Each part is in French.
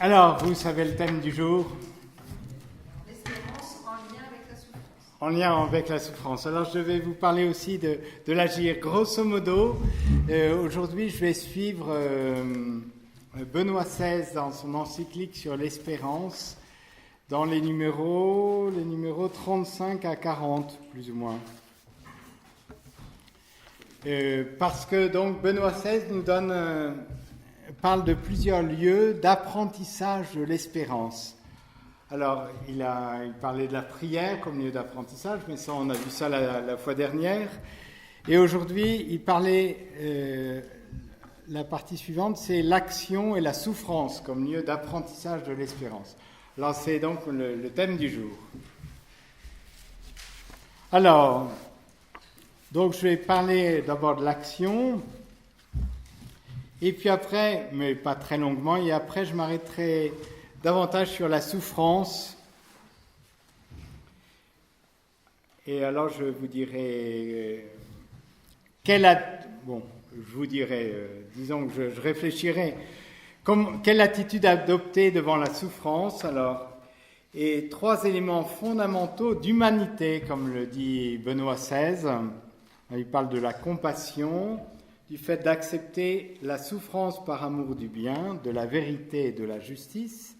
Alors, vous savez le thème du jour? L'espérance en lien avec la souffrance. En lien avec la souffrance. Alors, je vais vous parler aussi de l'agir. Grosso modo, aujourd'hui, je vais suivre Benoît XVI dans son encyclique sur l'espérance, dans les numéros 35 à 40, plus ou moins. Parce que donc Benoît XVI nous parle de plusieurs lieux d'apprentissage de l'espérance. Alors, il parlait de la prière comme lieu d'apprentissage, mais ça, on a vu ça la fois dernière. Et aujourd'hui, il parlait, la partie suivante, c'est l'action et la souffrance comme lieu d'apprentissage de l'espérance. Alors, c'est donc le thème du jour. Alors, donc je vais parler d'abord de l'action, et puis après, mais pas très longuement, et après je m'arrêterai davantage sur la souffrance. Et alors je vous dirai, disons que je réfléchirai, quelle attitude adopter devant la souffrance, alors, et 3 éléments fondamentaux d'humanité, comme le dit Benoît XVI. Il parle de la compassion, du fait d'accepter la souffrance par amour du bien, de la vérité et de la justice.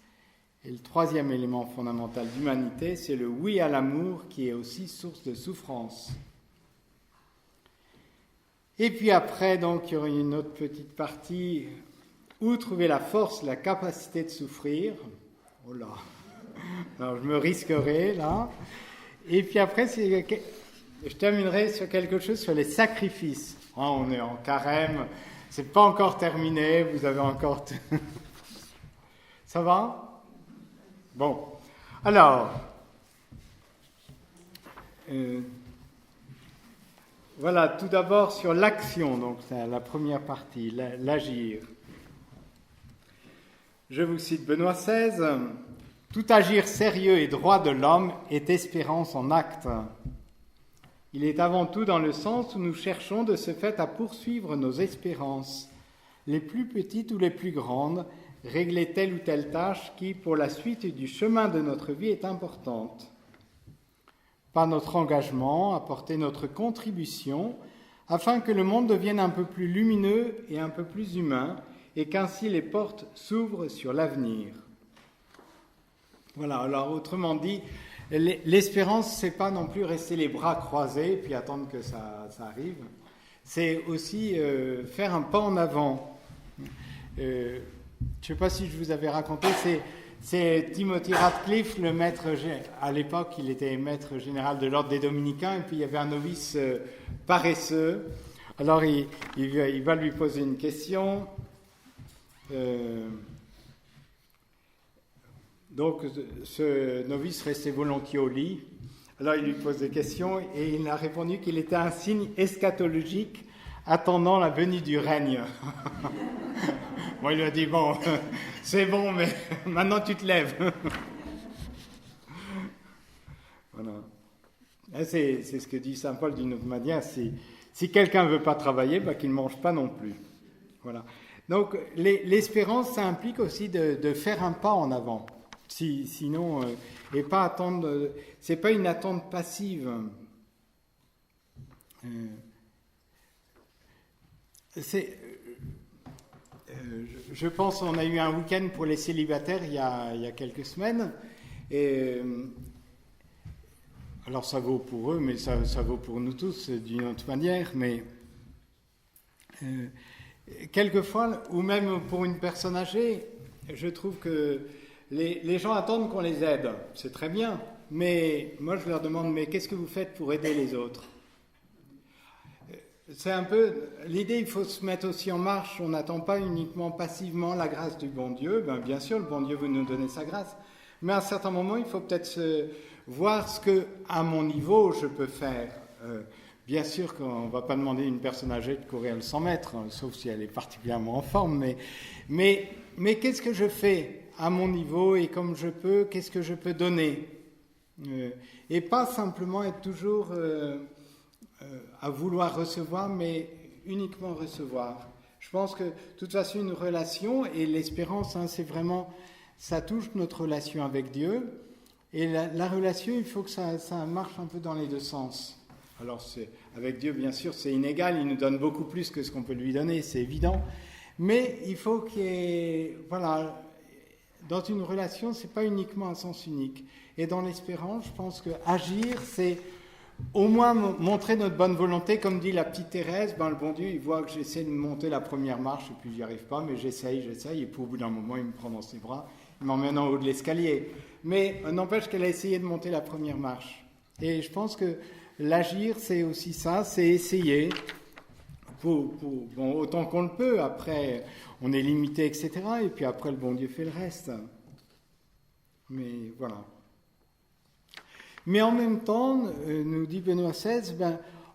Et le 3e élément fondamental d'humanité, c'est le oui à l'amour qui est aussi source de souffrance. Et puis après, donc, il y aurait une autre petite partie, où trouver la force, la capacité de souffrir. Oh là, alors je me risquerai là. Et puis après, je terminerai sur quelque chose sur les sacrifices. On est en carême, c'est pas encore terminé, vous avez encore... Ça va? Bon. Alors, voilà, tout d'abord sur l'action, donc c'est la première partie, l'agir. Je vous cite Benoît XVI. « Tout agir sérieux et droit de l'homme est espérance en acte. Il est avant tout dans le sens où nous cherchons de ce fait à poursuivre nos espérances, les plus petites ou les plus grandes, régler telle ou telle tâche qui, pour la suite du chemin de notre vie, est importante. Par notre engagement, apporter notre contribution, afin que le monde devienne un peu plus lumineux et un peu plus humain, et qu'ainsi les portes s'ouvrent sur l'avenir. » Voilà, alors autrement dit, l'espérance, c'est pas non plus rester les bras croisés puis attendre que ça arrive. C'est aussi faire un pas en avant. Je ne sais pas si je vous avais raconté, c'est Timothy Radcliffe, le maître, à l'époque, il était maître général de l'ordre des Dominicains, et puis il y avait un novice paresseux. Alors il va lui poser une question. Donc, ce novice restait volontiers au lit. Alors, il lui pose des questions et il a répondu qu'il était un signe eschatologique attendant la venue du règne. Bon, il lui a dit, bon, c'est bon, mais maintenant tu te lèves. Voilà. C'est ce que dit saint Paul d'une autre manière. Si quelqu'un ne veut pas travailler, qu'il ne mange pas non plus. Voilà. Donc, l'espérance, ça implique aussi de faire un pas en avant. Sinon, et pas attendre, c'est pas une attente passive. Je pense, on a eu un week-end pour les célibataires il y a quelques semaines, et alors ça vaut pour eux, mais ça vaut pour nous tous d'une autre manière, mais quelquefois, ou même pour une personne âgée, je trouve que les gens attendent qu'on les aide, c'est très bien, mais moi je leur demande, mais qu'est-ce que vous faites pour aider les autres? C'est un peu l'idée, il faut se mettre aussi en marche, on n'attend pas uniquement passivement la grâce du bon Dieu, bien sûr, le bon Dieu veut nous donner sa grâce, mais à un certain moment, il faut peut-être voir ce que, à mon niveau, je peux faire. Bien sûr qu'on ne va pas demander à une personne âgée de courir le 100 mètres, sauf si elle est particulièrement en forme, mais qu'est-ce que je fais à mon niveau et comme je peux, qu'est-ce que je peux donner et pas simplement être toujours à vouloir recevoir, mais uniquement recevoir. Je pense que, de toute façon, une relation, et l'espérance, c'est vraiment ça touche notre relation avec Dieu. Et la relation, il faut que ça marche un peu dans les deux sens. Alors, avec Dieu, bien sûr, c'est inégal, il nous donne beaucoup plus que ce qu'on peut lui donner, c'est évident. Mais il faut qu'il y ait, voilà, dans une relation, ce n'est pas uniquement un sens unique. Et dans l'espérance, je pense que agir, c'est au moins montrer notre bonne volonté. Comme dit la petite Thérèse, le bon Dieu, il voit que j'essaie de monter la première marche, et puis j'y arrive pas, mais j'essaye, et puis au bout d'un moment, il me prend dans ses bras, il m'emmène en haut de l'escalier. Mais n'empêche qu'elle a essayé de monter la première marche. Et je pense que l'agir, c'est aussi ça, c'est essayer, bon, autant qu'on le peut. Après, on est limité, etc. Et puis après, le bon Dieu fait le reste. Mais voilà. Mais en même temps, nous dit Benoît XVI,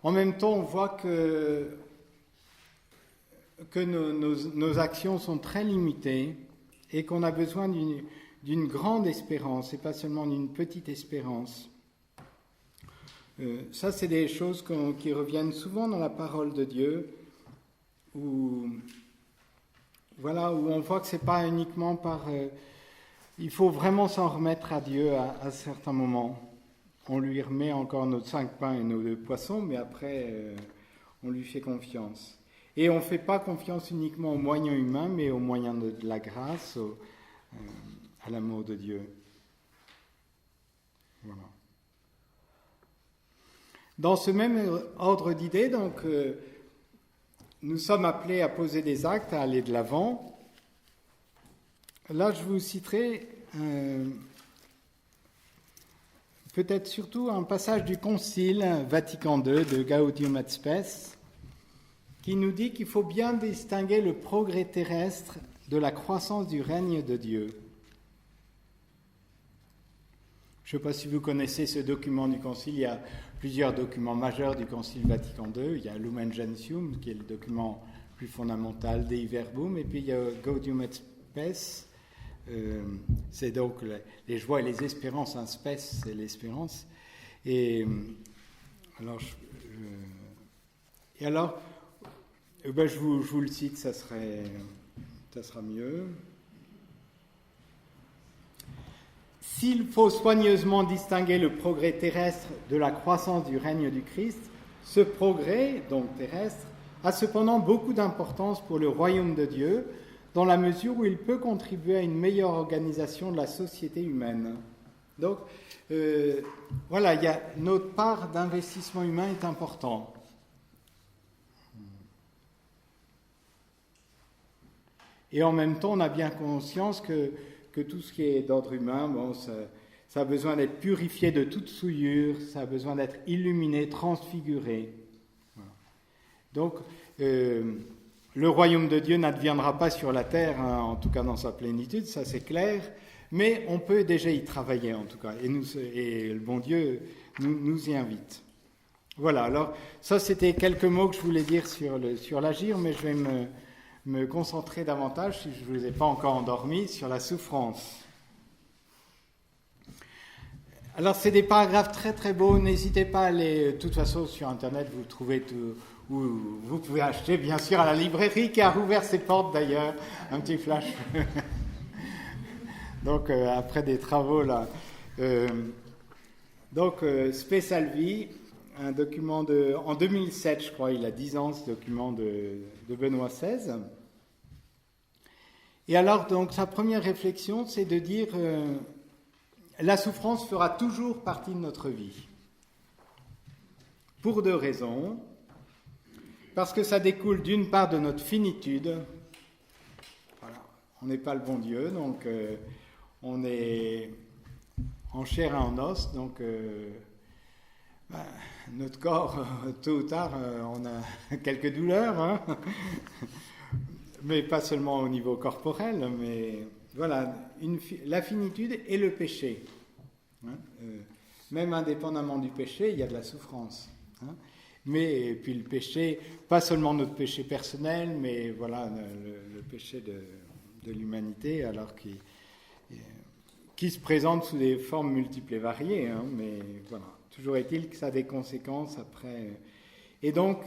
en même temps, on voit que nos actions sont très limitées et qu'on a besoin d'une grande espérance et pas seulement d'une petite espérance. Ça, c'est des choses qui reviennent souvent dans la parole de Dieu, où on voit que c'est pas uniquement il faut vraiment s'en remettre à Dieu à certains moments. On lui remet encore nos 5 pains et nos 2 poissons, mais après, on lui fait confiance. Et on ne fait pas confiance uniquement aux moyens humains, mais aux moyens de la grâce, à l'amour de Dieu. Voilà. Dans ce même ordre d'idées, donc, nous sommes appelés à poser des actes, à aller de l'avant. Là, je vous citerai peut-être surtout un passage du Concile Vatican II de Gaudium et Spes, qui nous dit qu'il faut bien distinguer le progrès terrestre de la croissance du règne de Dieu. Je ne sais pas si vous connaissez ce document du Concile. Il y a plusieurs documents majeurs du Concile Vatican II. Il y a Lumen Gentium, qui est le document plus fondamental, Dei Verbum, et puis il y a Gaudium et Spes. C'est donc les joies et les espérances. Un spes, c'est l'espérance. Et alors, je vous le cite, ça sera mieux. S'il faut soigneusement distinguer le progrès terrestre de la croissance du règne du Christ, ce progrès, donc terrestre, a cependant beaucoup d'importance pour le royaume de Dieu, dans la mesure où il peut contribuer à une meilleure organisation de la société humaine. Donc, notre part d'investissement humain est important. Et en même temps, on a bien conscience que tout ce qui est d'ordre humain, ça a besoin d'être purifié de toute souillure, ça a besoin d'être illuminé, transfiguré. Voilà. Donc, le royaume de Dieu n'adviendra pas sur la terre, en tout cas dans sa plénitude, ça c'est clair, mais on peut déjà y travailler en tout cas, et le bon Dieu nous y invite. Voilà, alors ça c'était quelques mots que je voulais dire sur l'agir, mais je vais me concentrer davantage, si je ne vous ai pas encore endormi, sur la souffrance. Alors c'est des paragraphes très très beaux, n'hésitez pas à aller, de toute façon sur Internet vous trouvez tout, ou vous pouvez acheter bien sûr à la librairie qui a rouvert ses portes d'ailleurs, un petit flash. Donc après des travaux là. Spe Salvi, un document en 2007 je crois, il a 10 ans ce document de Benoît XVI. Et alors donc sa première réflexion c'est de dire la souffrance fera toujours partie de notre vie. Pour 2 raisons. Parce que ça découle d'une part de notre finitude. Voilà. On n'est pas le bon Dieu, donc on est en chair et en os, donc notre corps, tôt ou tard, on a quelques douleurs, hein. Mais pas seulement au niveau corporel, mais voilà, la finitude et le péché. Hein. Même indépendamment du péché, il y a de la souffrance. Hein. Mais et puis le péché, pas seulement notre péché personnel, mais voilà le péché de l'humanité, alors qui se présente sous des formes multiples et variées. Hein, mais voilà, toujours est-il que ça a des conséquences après. Et donc,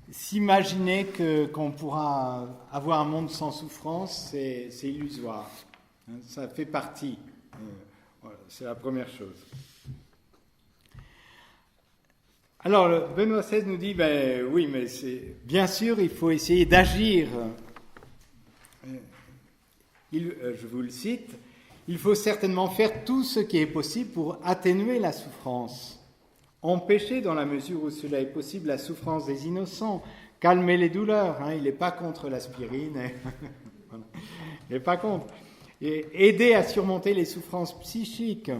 s'imaginer qu'on pourra avoir un monde sans souffrance, c'est illusoire. Ça fait partie. Voilà, c'est la première chose. Alors, Benoît XVI nous dit, oui, mais bien sûr, il faut essayer d'agir. Je vous le cite, il faut certainement faire tout ce qui est possible pour atténuer la souffrance, empêcher dans la mesure où cela est possible la souffrance des innocents, calmer les douleurs. Il n'est pas contre l'aspirine, il n'est pas contre. Et aider à surmonter les souffrances psychiques.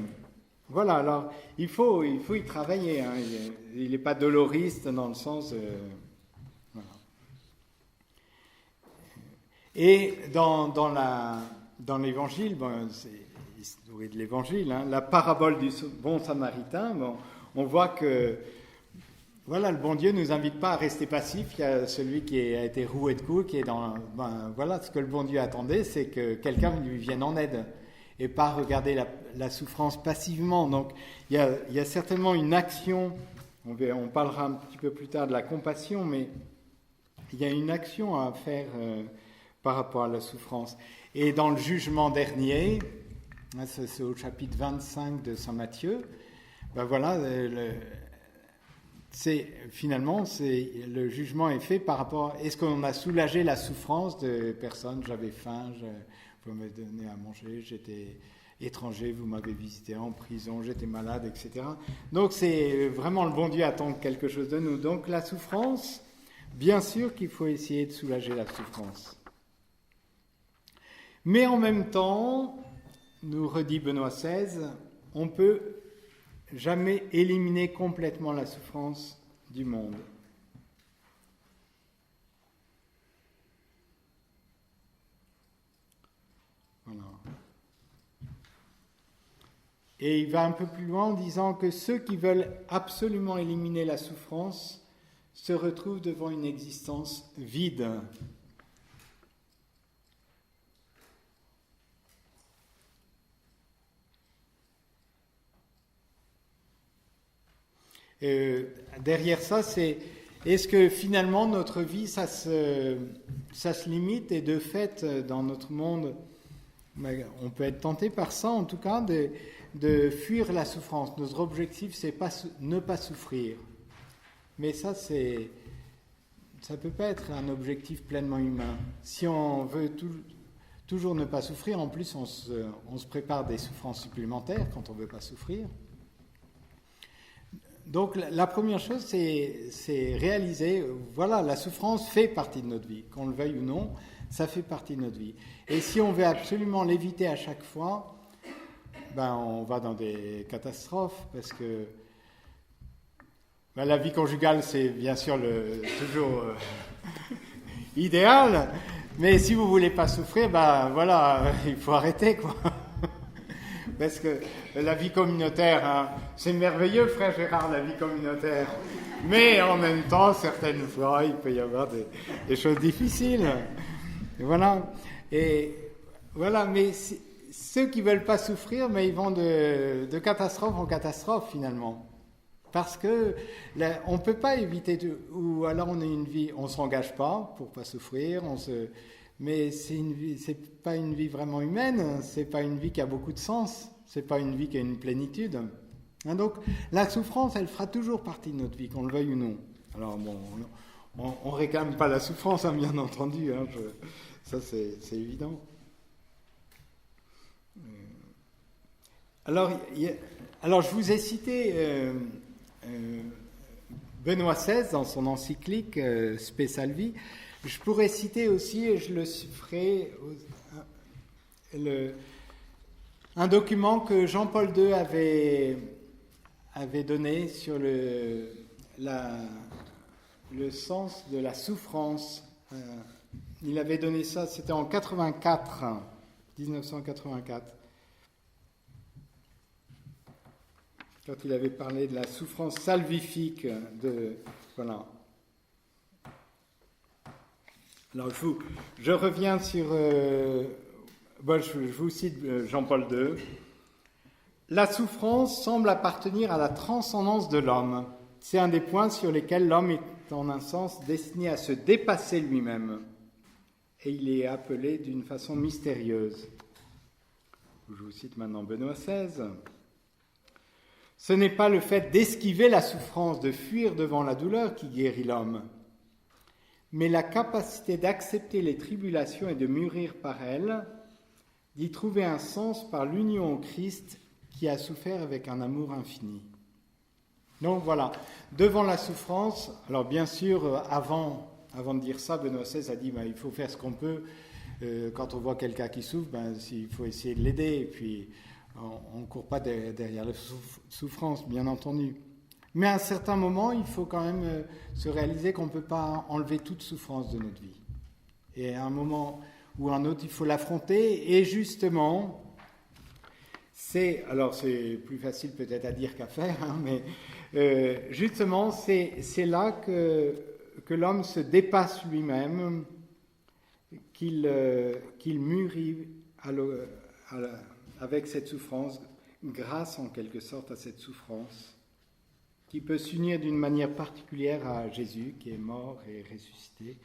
Voilà, alors il faut y travailler. Il n'est pas doloriste dans le sens... voilà. Et dans l'évangile, c'est l'histoire de l'évangile, la parabole du bon samaritain, on voit que voilà, le bon Dieu ne nous invite pas à rester passifs. Il y a celui qui a été roué de coups, qui est dans... voilà, ce que le bon Dieu attendait, c'est que quelqu'un lui vienne en aide et pas regarder la souffrance passivement. Donc, il y a certainement une action, on parlera un petit peu plus tard de la compassion, mais il y a une action à faire par rapport à la souffrance. Et dans le jugement dernier, c'est au chapitre 25 de Saint Matthieu, voilà, finalement, le jugement est fait par rapport... Est-ce qu'on a soulagé la souffrance de personnes? J'avais faim, vous m'avez donné à manger, j'étais étranger, vous m'avez visité en prison, j'étais malade, etc. Donc c'est vraiment le bon Dieu attend quelque chose de nous. Donc la souffrance, bien sûr qu'il faut essayer de soulager la souffrance. Mais en même temps, nous redit Benoît XVI, on peut jamais éliminer complètement la souffrance du monde. Voilà. Et il va un peu plus loin en disant que ceux qui veulent absolument éliminer la souffrance se retrouvent devant une existence vide. Derrière ça, c'est est-ce que finalement notre vie, ça se limite et de fait, dans notre monde, on peut être tenté par ça, en tout cas, de fuir la souffrance. Notre objectif, c'est ne pas souffrir. Mais ça peut pas être un objectif pleinement humain. Si on veut toujours ne pas souffrir, en plus, on se prépare des souffrances supplémentaires quand on veut pas souffrir. Donc la première chose, c'est réaliser, voilà, la souffrance fait partie de notre vie, qu'on le veuille ou non, ça fait partie de notre vie. Et si on veut absolument l'éviter à chaque fois, on va dans des catastrophes, parce que la vie conjugale, c'est bien sûr toujours idéal, mais si vous voulez pas souffrir, voilà, il faut arrêter, quoi. Parce que la vie communautaire, c'est merveilleux, frère Gérard, la vie communautaire. Mais en même temps, certaines fois, il peut y avoir des choses difficiles. Et voilà. Mais ceux qui ne veulent pas souffrir, mais ils vont de catastrophe en catastrophe, finalement. Parce que on ne peut pas éviter, ou alors on a une vie, on ne s'engage pas pour ne pas souffrir, mais c'est pas une vie vraiment humaine, c'est pas une vie qui a beaucoup de sens, c'est pas une vie qui a une plénitude. Donc la souffrance, elle fera toujours partie de notre vie, qu'on le veuille ou non. Alors on réclame pas la souffrance, bien entendu, ça c'est évident. Alors je vous ai cité Benoît XVI dans son encyclique Spe Salvi. Je pourrais citer aussi, et je le ferai, un document que Jean-Paul II avait donné sur le sens de la souffrance. Il avait donné ça, c'était en 1984, quand il avait parlé de la souffrance salvifique. Voilà. Alors, je reviens sur... je vous cite Jean-Paul II. La souffrance semble appartenir à la transcendance de l'homme. C'est un des points sur lesquels l'homme est en un sens destiné à se dépasser lui-même. Et il est appelé d'une façon mystérieuse. je vous cite maintenant Benoît XVI, « Ce n'est pas le fait d'esquiver la souffrance, de fuir devant la douleur qui guérit l'homme, mais la capacité d'accepter les tribulations et de mûrir par elles, d'y trouver un sens par l'union au Christ qui a souffert avec un amour infini. » Donc voilà, devant la souffrance, alors bien sûr, avant de dire ça, Benoît XVI a dit il faut faire ce qu'on peut. Quand on voit quelqu'un qui souffre, il faut essayer de l'aider. Et puis, on ne court pas derrière la souffrance, bien entendu. Mais à un certain moment, il faut quand même se réaliser qu'on ne peut pas enlever toute souffrance de notre vie. Et à un moment ou un autre, il faut l'affronter. Et justement, c'est plus facile peut-être à dire qu'à faire, mais justement, c'est là que l'homme se dépasse lui-même, qu'il mûrit avec cette souffrance, grâce en quelque sorte à cette souffrance, qui peut s'unir d'une manière particulière à Jésus, qui est mort et ressuscité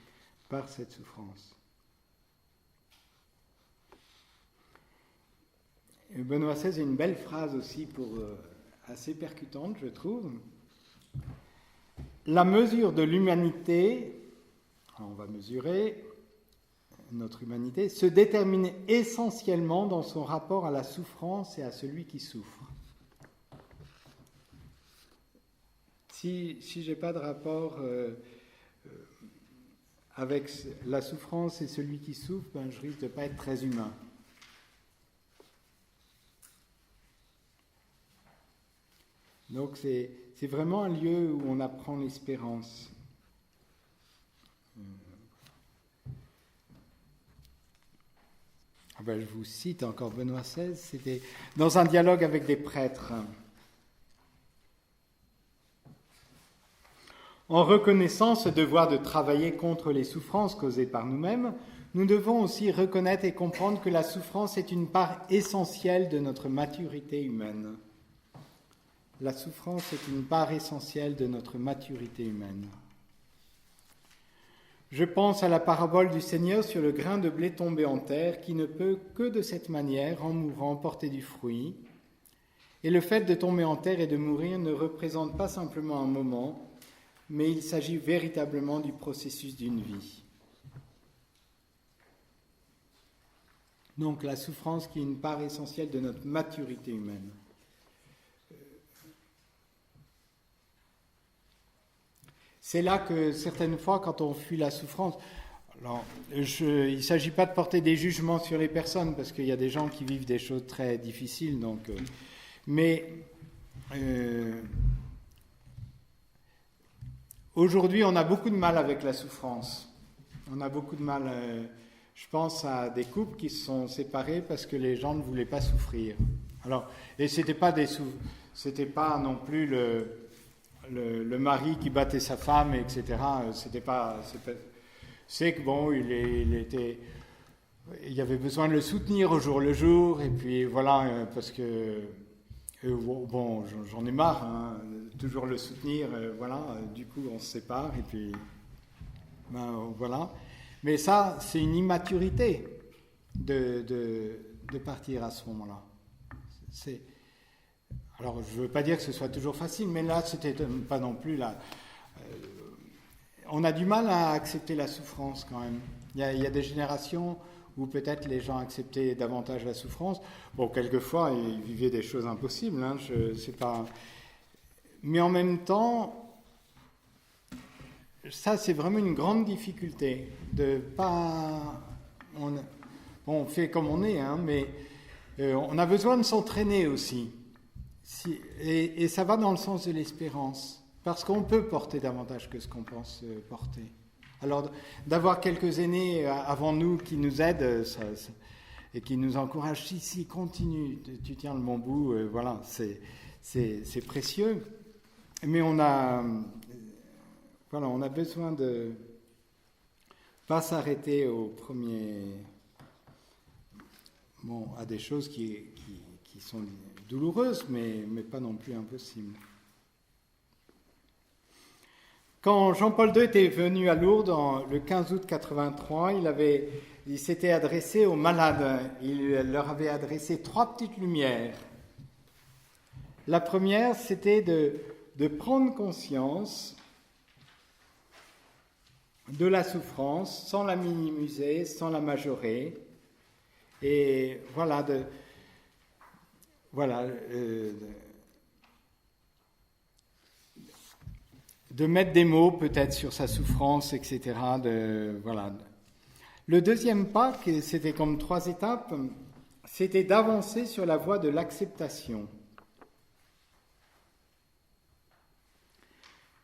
par cette souffrance. Et Benoît XVI a une belle phrase aussi, assez percutante, je trouve. La mesure de l'humanité, on va mesurer notre humanité, se détermine essentiellement dans son rapport à la souffrance et à celui qui souffre. Si je n'ai pas de rapport avec la souffrance et celui qui souffre, je risque de ne pas être très humain. Donc c'est vraiment un lieu où on apprend l'espérance. Je vous cite encore Benoît XVI, c'était dans un dialogue avec des prêtres. En reconnaissant ce devoir de travailler contre les souffrances causées par nous-mêmes, nous devons aussi reconnaître et comprendre que la souffrance est une part essentielle de notre maturité humaine. La souffrance est une part essentielle de notre maturité humaine. Je pense à la parabole du Seigneur sur le grain de blé tombé en terre qui ne peut que de cette manière, en mourant, porter du fruit. Et le fait de tomber en terre et de mourir ne représente pas simplement un moment, mais il s'agit véritablement du processus d'une vie. Donc la souffrance qui est une part essentielle de notre maturité humaine. C'est là que certaines fois, quand on fuit la souffrance, alors, il ne s'agit pas de porter des jugements sur les personnes, parce qu'il y a des gens qui vivent des choses très difficiles, mais aujourd'hui, on a beaucoup de mal avec la souffrance. On a beaucoup de mal, je pense à des couples qui se sont séparés parce que les gens ne voulaient pas souffrir. Et c'était pas non plus le mari qui battait sa femme, etc. C'est que bon, il y avait besoin de le soutenir au jour le jour, et puis voilà, parce que bon, j'en ai marre, toujours le soutenir, du coup on se sépare, et puis voilà. Mais ça, c'est une immaturité de partir à ce moment-là. Alors, je ne veux pas dire que ce soit toujours facile, mais là, c'était pas non plus là. On a du mal à accepter la souffrance quand même. Il y a des générations où peut-être les gens acceptaient davantage la souffrance. Bon, quelquefois, ils vivaient des choses impossibles. Je sais pas. Mais en même temps, ça, c'est vraiment une grande difficulté de pas. On fait comme on est, mais on a besoin de s'entraîner aussi. Et ça va dans le sens de l'espérance, parce qu'on peut porter davantage que ce qu'on pense porter. Alors, d'avoir quelques aînés avant nous qui nous aident et qui nous encouragent, si, continue, tu tiens le bon bout, voilà, c'est précieux. Mais on a besoin de pas s'arrêter au premier, à des choses qui sont douloureuses, mais pas non plus impossibles. Quand Jean-Paul II était venu à Lourdes le 15 août 83, il s'était adressé aux malades. Il leur avait adressé 3 petites lumières. La première, c'était de prendre conscience de la souffrance sans la minimiser, sans la majorer. Et voilà, de mettre des mots peut-être sur sa souffrance, etc. Le deuxième pas, c'était comme 3 étapes, c'était d'avancer sur la voie de l'acceptation.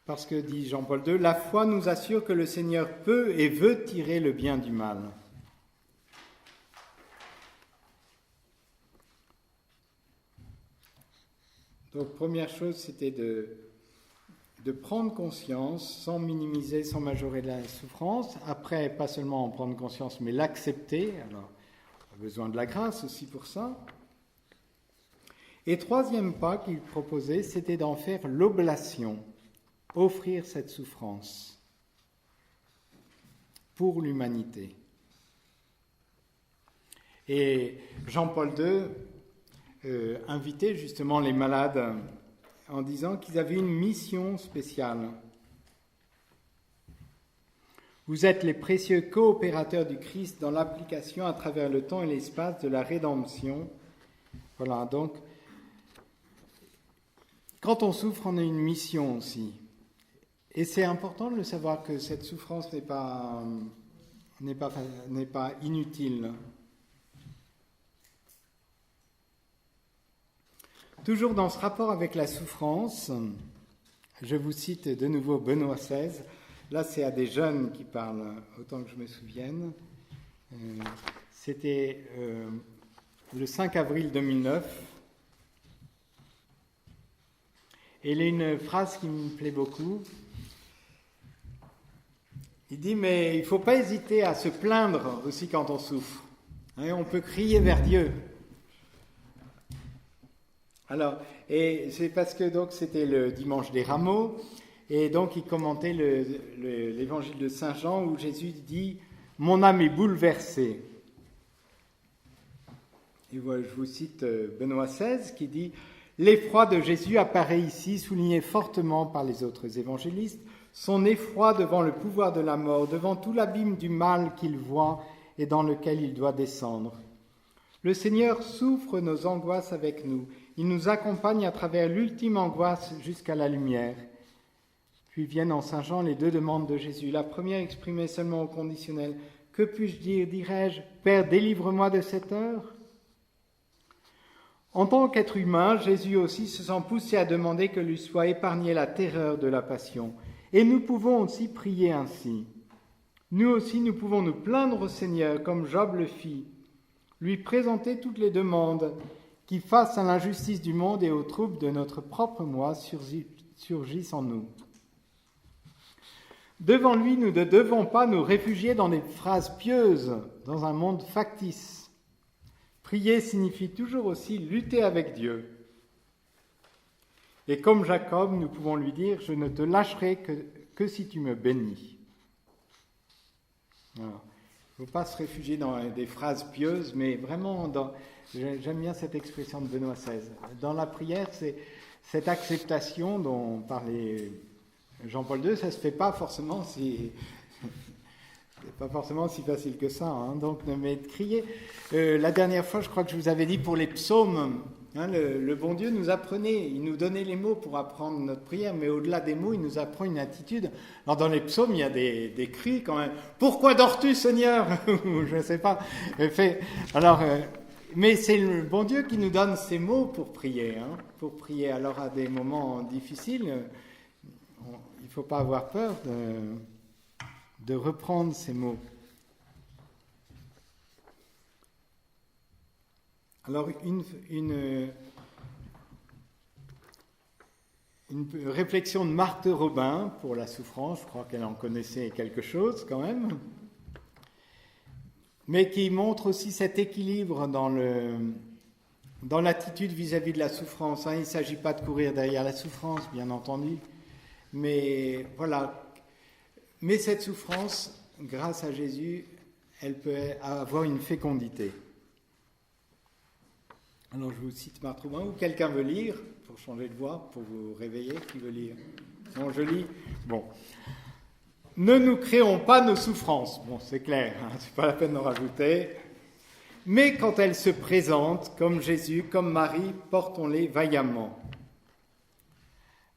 Parce que, dit Jean-Paul II, la foi nous assure que le Seigneur peut et veut tirer le bien du mal. Donc, première chose, c'était de prendre conscience, sans minimiser, sans majorer la souffrance. Après, pas seulement en prendre conscience, mais l'accepter. Alors, on a besoin de la grâce aussi pour ça. Et troisième pas qu'il proposait, c'était d'en faire l'oblation, offrir cette souffrance pour l'humanité. Et Jean-Paul II invitait justement les malades en disant qu'ils avaient une mission spéciale. Vous êtes les précieux coopérateurs du Christ dans l'application à travers le temps et l'espace de la rédemption. Voilà, donc, quand on souffre, on a une mission aussi. Et c'est important de le savoir que cette souffrance n'est pas inutile. Toujours dans ce rapport avec la souffrance, je vous cite de nouveau Benoît XVI. Là, c'est à des jeunes qui parlent, autant que je me souvienne. C'était le 5 avril 2009. Et il y a une phrase qui me plaît beaucoup. Il dit, mais il ne faut pas hésiter à se plaindre aussi quand on souffre. On peut crier vers Dieu. Alors, et c'est parce que donc c'était le dimanche des Rameaux, et donc il commentait l'évangile de Saint Jean où Jésus dit « Mon âme est bouleversée ». Et voilà, je vous cite Benoît XVI qui dit « L'effroi de Jésus apparaît ici, souligné fortement par les autres évangélistes, son effroi devant le pouvoir de la mort, devant tout l'abîme du mal qu'il voit et dans lequel il doit descendre. Le Seigneur souffre nos angoisses avec nous. Il nous accompagne à travers l'ultime angoisse jusqu'à la lumière. » Puis viennent en Saint Jean les 2 demandes de Jésus. La première exprimée seulement au conditionnel. « Que puis-je dire, dirais-je, Père, délivre-moi de cette heure ?» En tant qu'être humain, Jésus aussi se sent poussé à demander que lui soit épargnée la terreur de la passion. Et nous pouvons aussi prier ainsi. Nous aussi, nous pouvons nous plaindre au Seigneur, comme Job le fit, lui présenter toutes les demandes qui, face à l'injustice du monde et aux troubles de notre propre moi, surgissent en nous. Devant lui, nous ne devons pas nous réfugier dans des phrases pieuses, dans un monde factice. Prier signifie toujours aussi lutter avec Dieu. Et comme Jacob, nous pouvons lui dire « Je ne te lâcherai que si tu me bénis ». Il ne faut pas se réfugier dans des phrases pieuses, mais vraiment, j'aime bien cette expression de Benoît XVI. Dans la prière, c'est cette acceptation dont parlait Jean-Paul II, ça ne se fait pas forcément c'est pas forcément si facile que ça. Donc, mais de crier. La dernière fois, je crois que je vous avais dit pour les psaumes, le bon Dieu nous apprenait, il nous donnait les mots pour apprendre notre prière, mais au-delà des mots, il nous apprend une attitude. Alors, dans les psaumes, il y a des cris quand même. « Pourquoi dors-tu, Seigneur ?» Je ne sais pas. Alors, mais c'est le bon Dieu qui nous donne ces mots pour prier. Pour prier. Alors, à des moments difficiles, il ne faut pas avoir peur de reprendre ces mots. Alors, une réflexion de Marthe Robin pour la souffrance, je crois qu'elle en connaissait quelque chose quand même, mais qui montre aussi cet équilibre dans l'attitude vis-à-vis de la souffrance. Il ne s'agit pas de courir derrière la souffrance, bien entendu, mais voilà, Mais cette souffrance, grâce à Jésus, elle peut avoir une fécondité. Alors je vous cite Marthe Robin, ou quelqu'un veut lire, pour changer de voix, pour vous réveiller, qui veut lire? Non, je lis. Bon. Ne nous créons pas nos souffrances. Bon, c'est clair, hein, c'est pas la peine d'en rajouter. Mais quand elles se présentent, comme Jésus, comme Marie, portons-les vaillamment.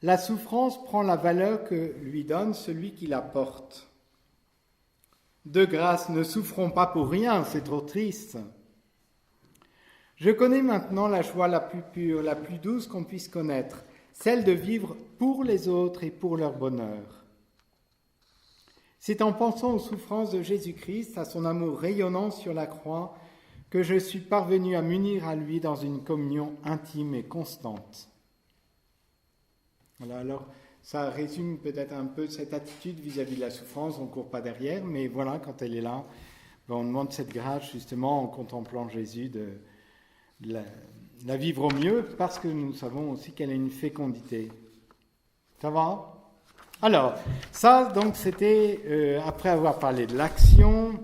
La souffrance prend la valeur que lui donne celui qui la porte. De grâce, ne souffrons pas pour rien, c'est trop triste. Je connais maintenant la joie la plus pure, la plus douce qu'on puisse connaître, celle de vivre pour les autres et pour leur bonheur. C'est en pensant aux souffrances de Jésus-Christ, à son amour rayonnant sur la croix, que je suis parvenu à m'unir à lui dans une communion intime et constante. Voilà, alors ça résume peut-être un peu cette attitude vis-à-vis de la souffrance, on ne court pas derrière, mais voilà, quand elle est là, on demande cette grâce justement en contemplant Jésus de la vivre au mieux, parce que nous savons aussi qu'elle a une fécondité. Ça va ? Alors, ça, donc, c'était, après avoir parlé de l'action,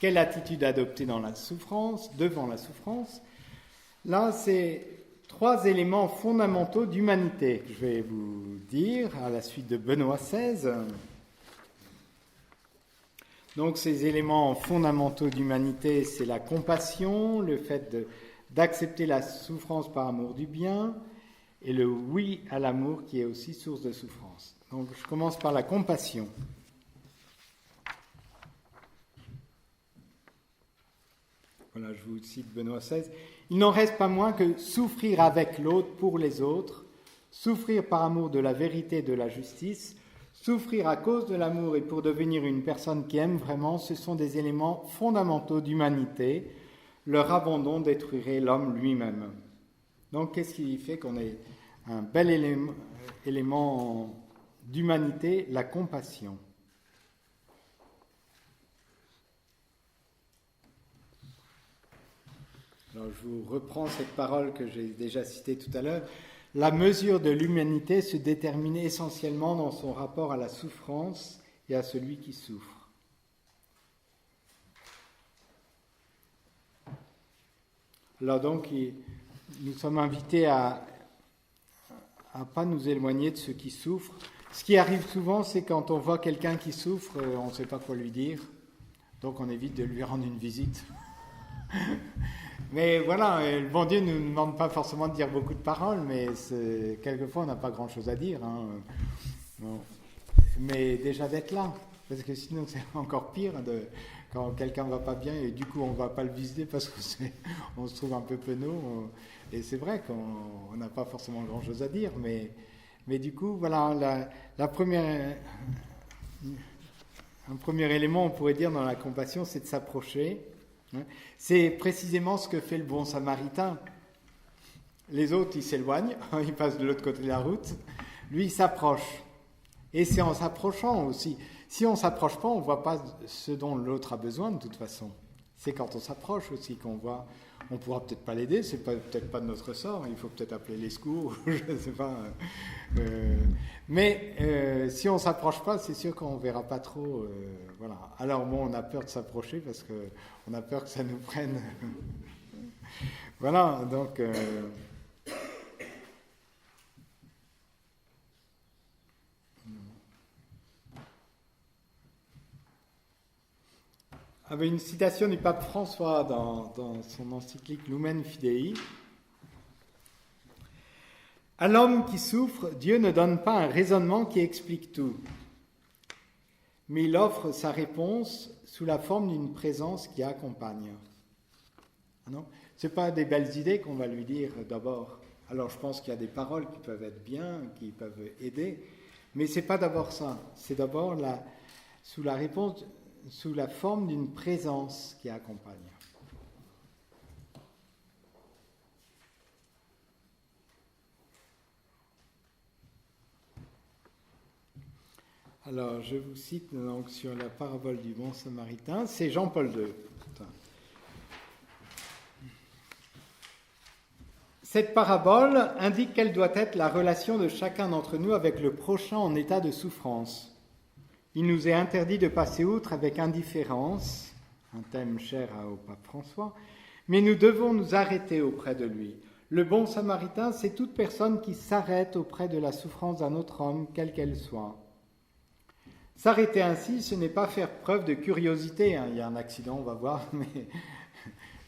quelle attitude adopter dans la souffrance, devant la souffrance. Là, c'est 3 éléments fondamentaux d'humanité que je vais vous dire à la suite de Benoît XVI. Donc, ces éléments fondamentaux d'humanité, c'est la compassion, le fait d'accepter la souffrance par amour du bien, et le oui à l'amour qui est aussi source de souffrance. Donc, je commence par la compassion. Voilà, je vous cite Benoît XVI. Il n'en reste pas moins que souffrir avec l'autre pour les autres, souffrir par amour de la vérité et de la justice, souffrir à cause de l'amour et pour devenir une personne qui aime vraiment, ce sont des éléments fondamentaux d'humanité. Leur abandon détruirait l'homme lui-même. Donc, qu'est-ce qui fait qu'on ait un bel élément d'humanité, la compassion. Alors, je vous reprends cette parole que j'ai déjà citée tout à l'heure. La mesure de l'humanité se détermine essentiellement dans son rapport à la souffrance et à celui qui souffre. Alors donc, nous sommes invités à ne pas nous éloigner de ceux qui souffrent. Ce qui arrive souvent, c'est quand on voit quelqu'un qui souffre, on ne sait pas quoi lui dire, donc on évite de lui rendre une visite. Mais voilà, le bon Dieu ne nous demande pas forcément de dire beaucoup de paroles, mais quelquefois on n'a pas grand-chose à dire. Hein. Bon. Mais déjà d'être là, parce que sinon c'est encore pire quand quelqu'un ne va pas bien et du coup on ne va pas le visiter parce qu'on se trouve un peu penaud. Et c'est vrai qu'on n'a pas forcément grand-chose à dire, mais du coup, voilà, un premier élément, on pourrait dire, dans la compassion, c'est de s'approcher. C'est précisément ce que fait le bon samaritain. Les autres, ils s'éloignent, ils passent de l'autre côté de la route. Lui, il s'approche. Et c'est en s'approchant aussi. Si on ne s'approche pas, on ne voit pas ce dont l'autre a besoin de toute façon. C'est quand on s'approche aussi qu'on voit. On ne pourra peut-être pas l'aider, c'est peut-être pas de notre sort, il faut peut-être appeler les secours, je ne sais pas. Mais si on ne s'approche pas, c'est sûr qu'on ne verra pas trop. Voilà. Alors bon, on a peur de s'approcher parce qu'on a peur que ça nous prenne. Voilà, donc... avait une citation du pape François dans son encyclique Lumen Fidei. À l'homme qui souffre, Dieu ne donne pas un raisonnement qui explique tout, mais il offre sa réponse sous la forme d'une présence qui accompagne. Non ? Ce n'est pas des belles idées qu'on va lui dire d'abord. Alors je pense qu'il y a des paroles qui peuvent être bien, qui peuvent aider, mais ce n'est pas d'abord ça. C'est d'abord sous la réponse... sous la forme d'une présence qui accompagne. Alors, je vous cite donc sur la parabole du bon samaritain, c'est Jean-Paul II. Cette parabole indique quelle doit être la relation de chacun d'entre nous avec le prochain en état de souffrance. il nous est interdit de passer outre avec indifférence, un thème cher au pape François, mais nous devons nous arrêter auprès de lui. Le bon samaritain, c'est toute personne qui s'arrête auprès de la souffrance d'un autre homme, quelle qu'elle soit. S'arrêter ainsi, ce n'est pas faire preuve de curiosité. Hein. Il y a un accident, on va voir, mais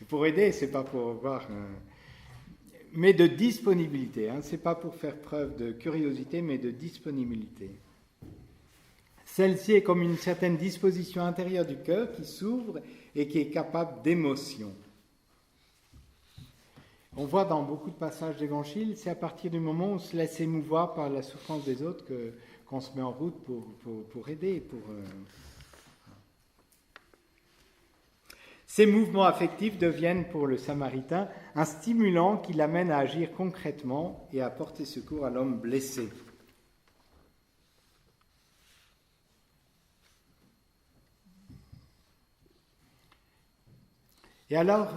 pour aider, c'est pas pour voir. Mais de disponibilité. Hein. C'est pas pour faire preuve de curiosité, mais de disponibilité. Celle-ci est comme une certaine disposition intérieure du cœur qui s'ouvre et qui est capable d'émotion. On voit dans beaucoup de passages d'Évangile, c'est à partir du moment où on se laisse émouvoir par la souffrance des autres qu'on se met en route pour aider. Ces mouvements affectifs deviennent pour le Samaritain un stimulant qui l'amène à agir concrètement et à porter secours à l'homme blessé. Et alors,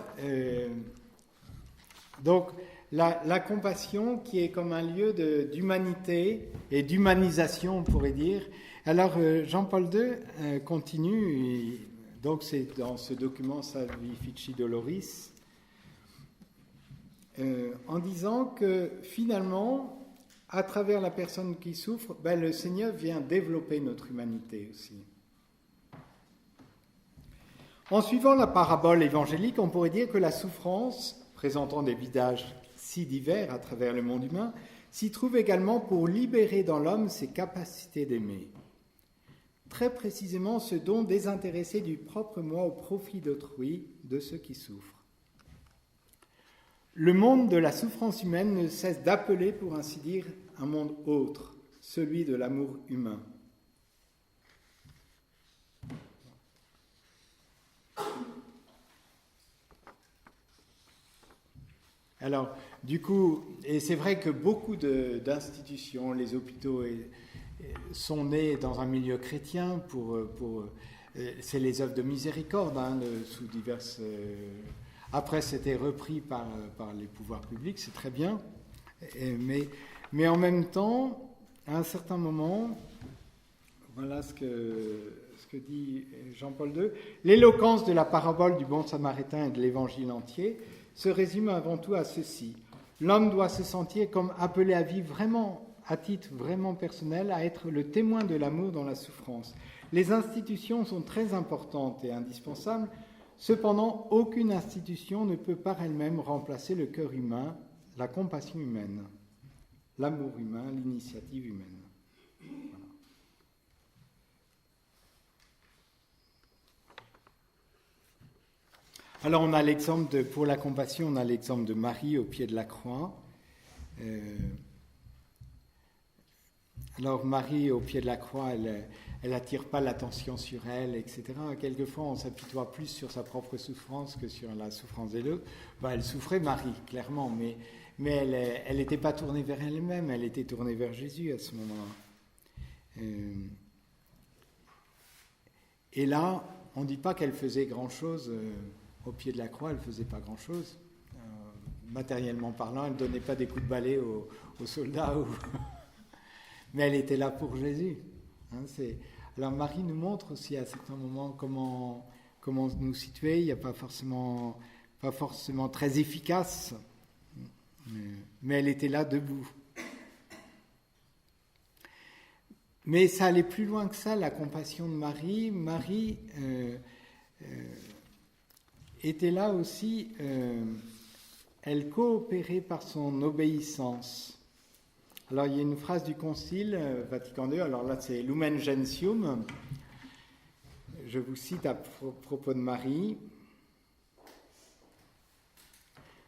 donc, la compassion qui est comme un lieu d'humanité et d'humanisation, on pourrait dire. Alors, Jean-Paul II continue, donc c'est dans ce document Salvifici Doloris, en disant que finalement, à travers la personne qui souffre, le Seigneur vient développer notre humanité aussi. En suivant la parabole évangélique, on pourrait dire que la souffrance, présentant des visages si divers à travers le monde humain, s'y trouve également pour libérer dans l'homme ses capacités d'aimer. Très précisément ce don désintéressé du propre moi au profit d'autrui, de ceux qui souffrent. Le monde de la souffrance humaine ne cesse d'appeler, pour ainsi dire, un monde autre, celui de l'amour humain. Alors, du coup, et c'est vrai que beaucoup d'institutions, les hôpitaux sont nés dans un milieu chrétien c'est les œuvres de miséricorde, hein, sous diverses... après, c'était repris par les pouvoirs publics, c'est très bien, mais en même temps, à un certain moment, voilà ce que dit Jean-Paul II, l'éloquence de la parabole du bon samaritain et de l'évangile entier se résume avant tout à ceci. L'homme doit se sentir comme appelé à vivre vraiment, à titre vraiment personnel, à être le témoin de l'amour dans la souffrance. Les institutions sont très importantes et indispensables, cependant aucune institution ne peut par elle-même remplacer le cœur humain, la compassion humaine, l'amour humain, l'initiative humaine. Voilà. Alors on a l'exemple pour la compassion, on a l'exemple de Marie au pied de la croix. Alors Marie au pied de la croix, elle n'attire pas l'attention sur elle, etc. Quelquefois on s'apitoie plus sur sa propre souffrance que sur la souffrance des autres. Elle souffrait Marie, clairement, mais elle n'était pas tournée vers elle-même, elle était tournée vers Jésus à ce moment-là. Et là, on ne dit pas qu'elle faisait grand-chose. Au pied de la croix, elle ne faisait pas grand-chose. Matériellement parlant, elle ne donnait pas des coups de balai aux soldats. Mais elle était là pour Jésus. Hein, Alors Marie nous montre aussi à certains moments comment nous situer. Il n'y a pas forcément très efficace. Mais elle était là debout. Mais ça allait plus loin que ça, la compassion de Marie. Marie... était là aussi, elle coopérait par son obéissance. Alors il y a une phrase du Concile Vatican II, alors là c'est Lumen Gentium, je vous cite à propos de Marie.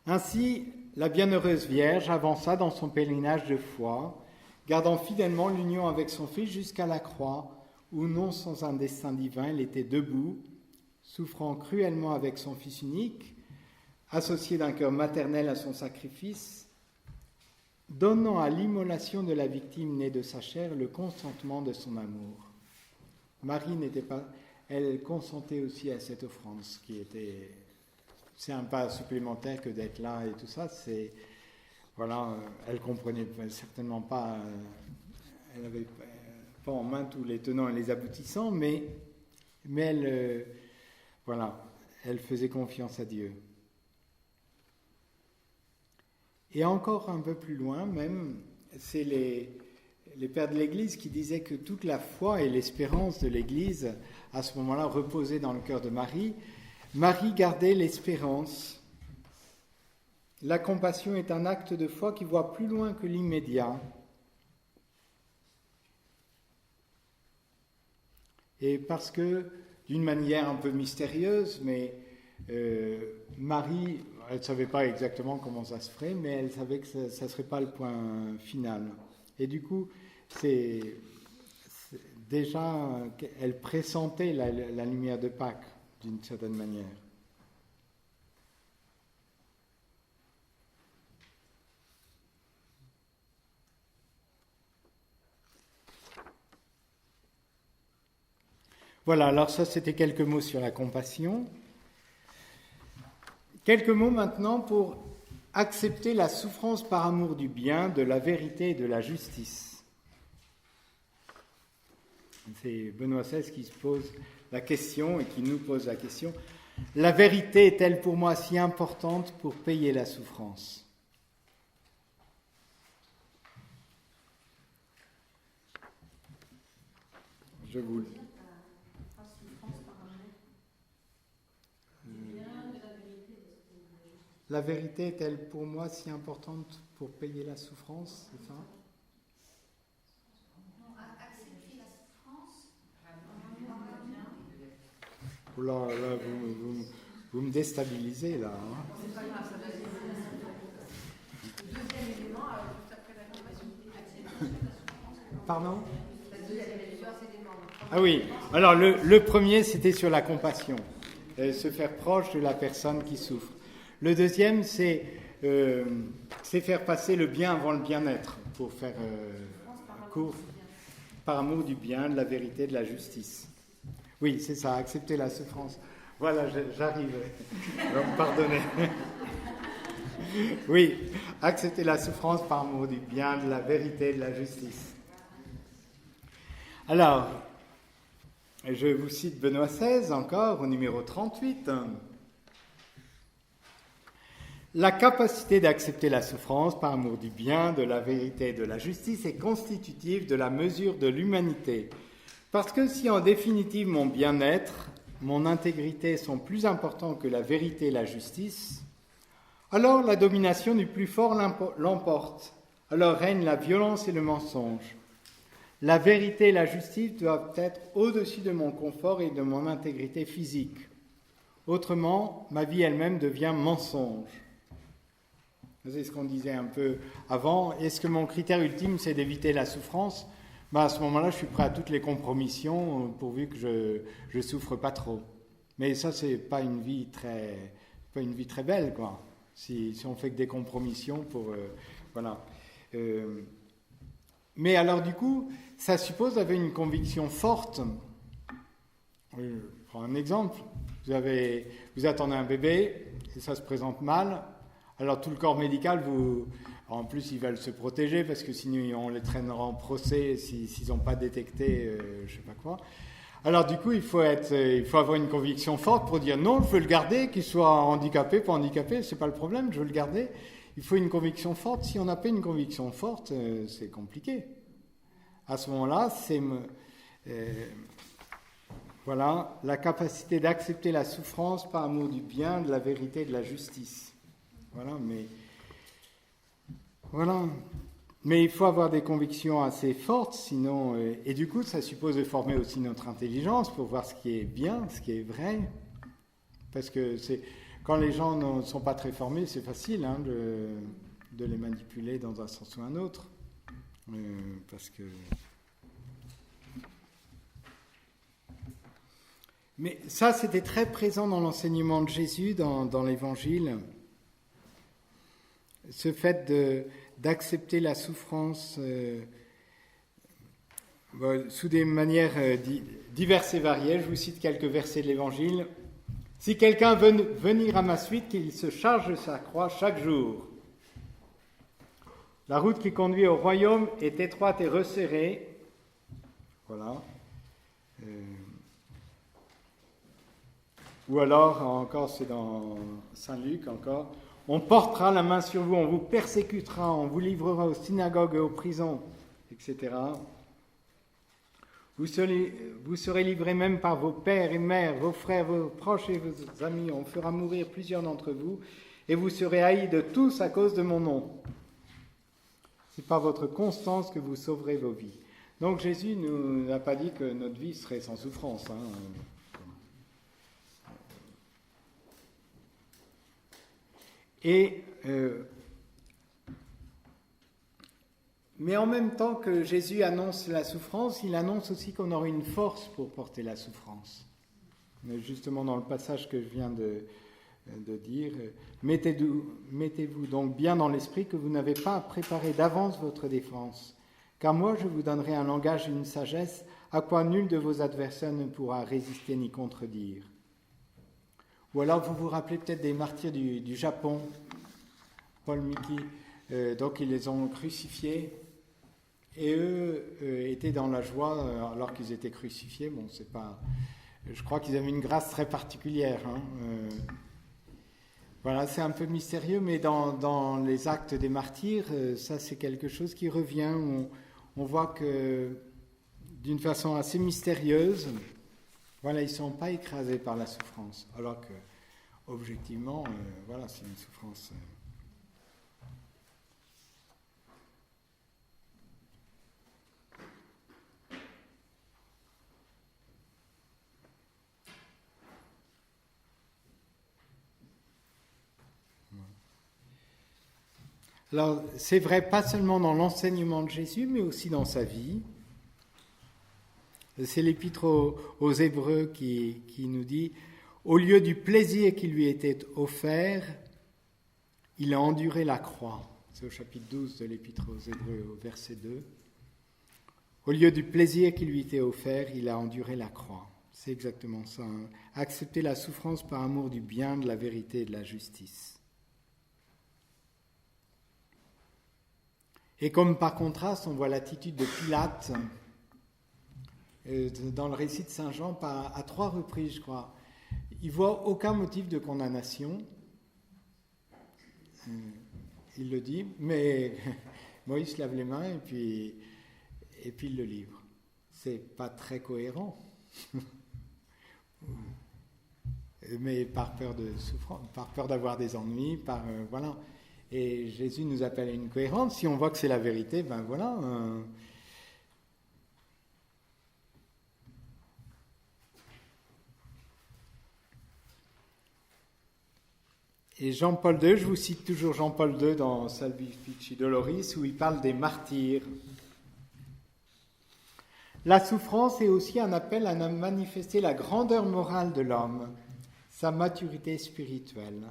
Ainsi, la bienheureuse Vierge avança dans son pèlerinage de foi, gardant fidèlement l'union avec son Fils jusqu'à la croix, où non sans un dessein divin, elle était debout, souffrant cruellement avec son Fils unique, associé d'un cœur maternel à son sacrifice, donnant à l'immolation de la victime née de sa chair le consentement de son amour. Marie n'était pas... Elle consentait aussi à cette offrande, c'est un pas supplémentaire que d'être là et tout ça. Elle comprenait certainement pas... pas en main tous les tenants et les aboutissants, mais elle, elle faisait confiance à Dieu. Et encore un peu plus loin même, c'est les pères de l'Église qui disaient que toute la foi et l'espérance de l'Église, à ce moment-là, reposaient dans le cœur de Marie. Marie gardait l'espérance. La compassion est un acte de foi qui voit plus loin que l'immédiat. Et parce que, d'une manière un peu mystérieuse, mais Marie, elle ne savait pas exactement comment ça se ferait, mais elle savait que ça ne serait pas le point final. Et du coup, c'est déjà, elle pressentait la lumière de Pâques, d'une certaine manière. Voilà, alors ça c'était quelques mots sur la compassion. Quelques mots maintenant pour accepter la souffrance par amour du bien, de la vérité et de la justice. C'est Benoît XVI qui se pose la question et qui nous pose la question. La vérité est-elle pour moi si importante pour payer la souffrance ? Je vous le dis. La vérité est-elle pour moi si importante pour payer la souffrance, c'est ça ? Accepter la souffrance. Oh là, vous me déstabilisez là. Hein. C'est pas grave, ça va être le deuxième élément, juste après la compassion. Pardon ? Il y avait plusieurs éléments. Ah oui, alors le premier c'était sur la compassion, se faire proche de la personne qui souffre. Le deuxième, c'est faire passer le bien avant le bien-être, pour faire court, par amour du bien, de la vérité, de la justice. Oui, c'est ça, accepter la souffrance. Voilà, j'arrive. Pardonnez. Oui, accepter la souffrance par amour du bien, de la vérité, de la justice. Alors, je vous cite Benoît XVI encore, au numéro 38. La capacité d'accepter la souffrance par amour du bien, de la vérité et de la justice est constitutive de la mesure de l'humanité. Parce que si en définitive mon bien-être, mon intégrité sont plus importants que la vérité et la justice, alors la domination du plus fort l'emporte. Alors règne la violence et le mensonge. La vérité et la justice doivent être au-dessus de mon confort et de mon intégrité physique. Autrement, ma vie elle-même devient mensonge. C'est ce qu'on disait un peu avant. Est-ce que mon critère ultime, c'est d'éviter la souffrance ? À ce moment-là, je suis prêt à toutes les compromissions, pourvu que je souffre pas trop. Mais ça, c'est pas une vie très belle, quoi. Si on fait que des compromissions pour... voilà. Mais alors, du coup, ça suppose d'avoir une conviction forte. Je prends un exemple. Vous attendez un bébé, et ça se présente mal. Alors tout le corps médical, en plus ils veulent se protéger parce que sinon on les traînera en procès s'ils n'ont pas détecté je ne sais pas quoi. Alors du coup il faut avoir une conviction forte pour dire non, je veux le garder, qu'il soit handicapé, pas handicapé, c'est pas le problème, je veux le garder. Il faut une conviction forte. Si on n'a pas une conviction forte, c'est compliqué. À ce moment-là, voilà, la capacité d'accepter la souffrance par amour du bien, de la vérité et de la justice. Mais il faut avoir des convictions assez fortes, sinon... et du coup, ça suppose de former aussi notre intelligence pour voir ce qui est bien, ce qui est vrai. Parce que quand les gens ne sont pas très formés, c'est facile de les manipuler dans un sens ou un autre. Parce que... Mais ça, c'était très présent dans l'enseignement de Jésus, dans l'Évangile. Ce fait d'accepter la souffrance sous des manières diverses et variées. Je vous cite quelques versets de l'Évangile. « Si quelqu'un veut venir à ma suite, qu'il se charge de sa croix chaque jour. La route qui conduit au royaume est étroite et resserrée. Voilà. Ou alors, encore, c'est dans Saint Luc, encore, on portera la main sur vous, on vous persécutera, on vous livrera aux synagogues et aux prisons, etc. Vous serez livrés même par vos pères et mères, vos frères, vos proches et vos amis. On fera mourir plusieurs d'entre vous et vous serez haïs de tous à cause de mon nom. C'est par votre constance que vous sauverez vos vies. Donc Jésus nous n'a pas dit que notre vie serait sans souffrance. Mais en même temps que Jésus annonce la souffrance, il annonce aussi qu'on aura une force pour porter la souffrance. Mais justement dans le passage que je viens de dire, mettez-vous donc bien dans l'esprit que vous n'avez pas à préparer d'avance votre défense, car moi je vous donnerai un langage et une sagesse à quoi nul de vos adversaires ne pourra résister ni contredire. Ou alors vous vous rappelez peut-être des martyrs du Japon, Paul Miki, donc ils les ont crucifiés, et eux étaient dans la joie alors qu'ils étaient crucifiés. Bon, c'est pas, je crois qu'ils avaient une grâce très particulière. Voilà, c'est un peu mystérieux, mais dans les actes des martyrs, ça c'est quelque chose qui revient. On voit que d'une façon assez mystérieuse, voilà, ils ne sont pas écrasés par la souffrance, alors que objectivement, voilà, c'est une souffrance. Alors, c'est vrai pas seulement dans l'enseignement de Jésus, mais aussi dans sa vie. C'est l'épître aux Hébreux qui nous dit « Au lieu du plaisir qui lui était offert, il a enduré la croix. » C'est au chapitre 12 de l'épître aux Hébreux, au verset 2. « Au lieu du plaisir qui lui était offert, il a enduré la croix. » C'est exactement ça. Hein. Accepter la souffrance par amour du bien, de la vérité et de la justice. Et comme par contraste, on voit l'attitude de Pilate dans le récit de Saint Jean à 3 reprises, je crois. Il ne voit aucun motif de condamnation. Il le dit, mais Moïse lave les mains et puis il le livre. C'est pas très cohérent. Mais par peur de souffrance, par peur d'avoir des ennuis, voilà. Et Jésus nous appelle à une cohérence. Si on voit que c'est la vérité, ben voilà. Et Jean-Paul II, je vous cite toujours Jean-Paul II dans Salvifici Doloris, où il parle des martyrs. La souffrance est aussi un appel à manifester la grandeur morale de l'homme, sa maturité spirituelle.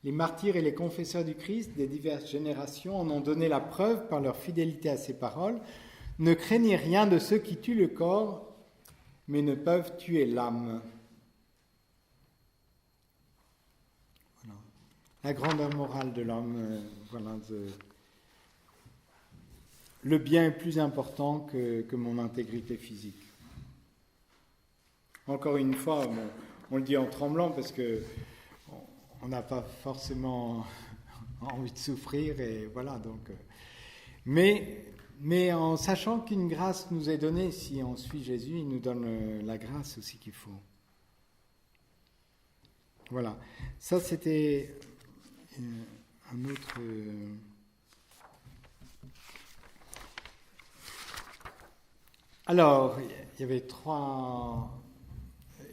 Les martyrs et les confesseurs du Christ des diverses générations en ont donné la preuve par leur fidélité à ses paroles. Ne craignez rien de ceux qui tuent le corps, mais ne peuvent tuer l'âme. Voilà. La grandeur morale de l'homme, voilà. Le bien est plus important que mon intégrité physique. Encore une fois, on le dit en tremblant parce que on n'a pas forcément envie de souffrir, et voilà. Donc, mais en sachant qu'une grâce nous est donnée, si on suit Jésus, il nous donne la grâce aussi qu'il faut. Voilà. Ça, c'était un autre. Alors, il y avait 3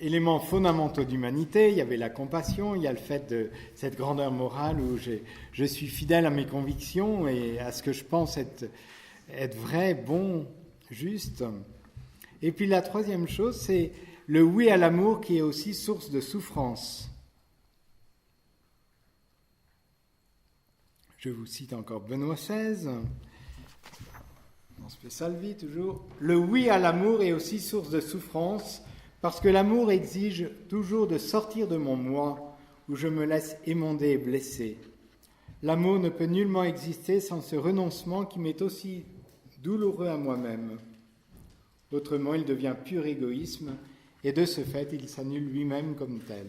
éléments fondamentaux d'humanité. Il y avait la compassion, il y a le fait de cette grandeur morale où je suis fidèle à mes convictions et à ce que je pense être vrai, bon, juste. Et puis la 3e chose, c'est le oui à l'amour qui est aussi source de souffrance. Je vous cite encore Benoît XVI, dans Spe Salvi toujours. Le oui à l'amour est aussi source de souffrance, parce que l'amour exige toujours de sortir de mon moi, où je me laisse émonder et blesser. L'amour ne peut nullement exister sans ce renoncement qui m'est aussi douloureux à moi-même. Autrement, il devient pur égoïsme, et de ce fait, il s'annule lui-même comme tel.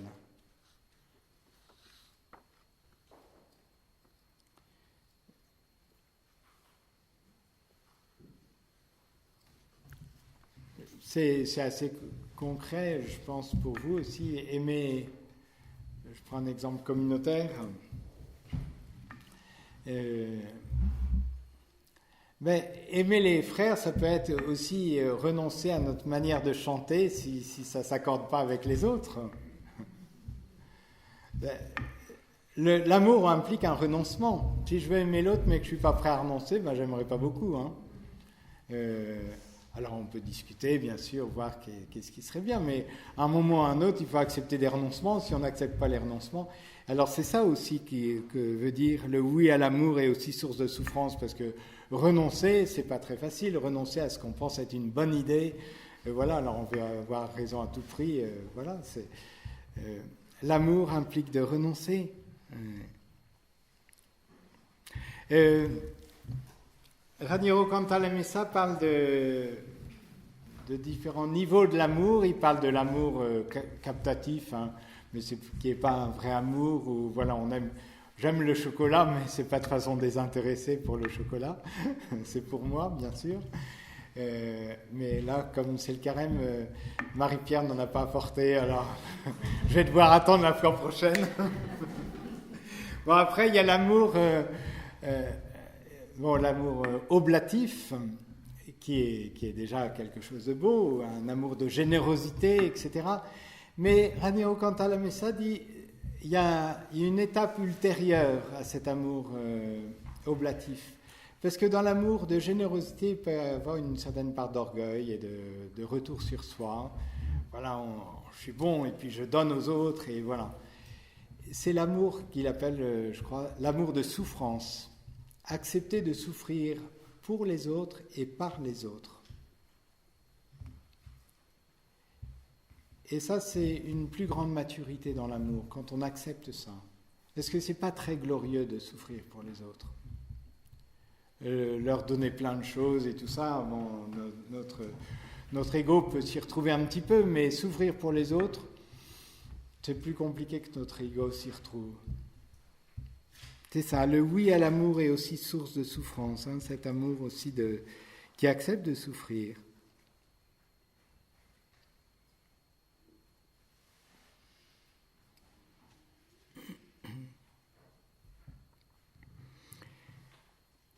C'est assez concret, je pense, pour vous aussi. Aimer, je prends un exemple communautaire. Aimer les frères, ça peut être aussi renoncer à notre manière de chanter si ça ne s'accorde pas avec les autres. L'amour implique un renoncement. Si je veux aimer l'autre mais que je ne suis pas prêt à renoncer, j'aimerais pas beaucoup. Alors on peut discuter, bien sûr, voir qu'est-ce qui serait bien, mais à un moment ou à un autre, il faut accepter des renoncements. Si on n'accepte pas les renoncements, alors c'est ça aussi que veut dire le oui à l'amour est aussi source de souffrance, parce que renoncer, c'est pas très facile. Renoncer à ce qu'on pense être une bonne idée, voilà. Alors on veut avoir raison à tout prix, voilà. L'amour implique de renoncer. Raniero Cantalamessa parle de différents niveaux de l'amour. Il parle de l'amour captatif, mais qui n'est pas un vrai amour. Où, voilà, j'aime le chocolat, mais c'est pas de façon désintéressée pour le chocolat. C'est pour moi, bien sûr. Mais là, comme c'est le carême, Marie-Pierre n'en a pas apporté, alors je vais devoir attendre la fois prochaine. Bon, après, il y a l'amour... l'amour oblatif, qui est déjà quelque chose de beau, un amour de générosité, etc. Mais Raniero Cantalamessa dit il y a une étape ultérieure à cet amour oblatif. Parce que dans l'amour de générosité, il peut y avoir une certaine part d'orgueil et de retour sur soi. Voilà, je suis bon et puis je donne aux autres, et voilà. C'est l'amour qu'il appelle, je crois, l'amour de souffrance. Accepter de souffrir pour les autres et par les autres. Et ça, c'est une plus grande maturité dans l'amour, quand on accepte ça. Est-ce que c'est pas très glorieux de souffrir pour les autres ? Leur donner plein de choses et tout ça, notre ego peut s'y retrouver un petit peu, mais souffrir pour les autres, c'est plus compliqué que notre ego s'y retrouve. C'est ça, le oui à l'amour est aussi source de souffrance, cet amour aussi qui accepte de souffrir.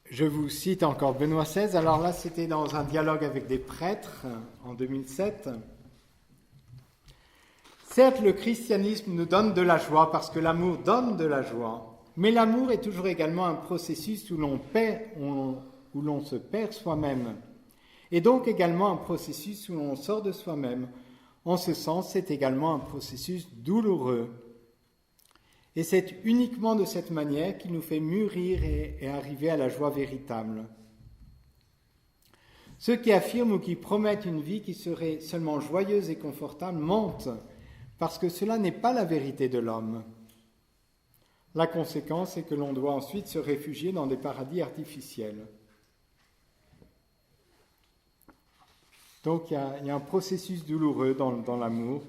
Je vous cite encore Benoît XVI, alors là c'était dans un dialogue avec des prêtres en 2007. Certes, le christianisme nous donne de la joie parce que l'amour donne de la joie. Mais l'amour est toujours également un processus où l'on se perd soi-même, et donc également un processus où l'on sort de soi-même. En ce sens, c'est également un processus douloureux. Et c'est uniquement de cette manière qu'il nous fait mûrir et arriver à la joie véritable. Ceux qui affirment ou qui promettent une vie qui serait seulement joyeuse et confortable mentent, parce que cela n'est pas la vérité de l'homme. La conséquence est que l'on doit ensuite se réfugier dans des paradis artificiels. Donc il y a un processus douloureux dans l'amour,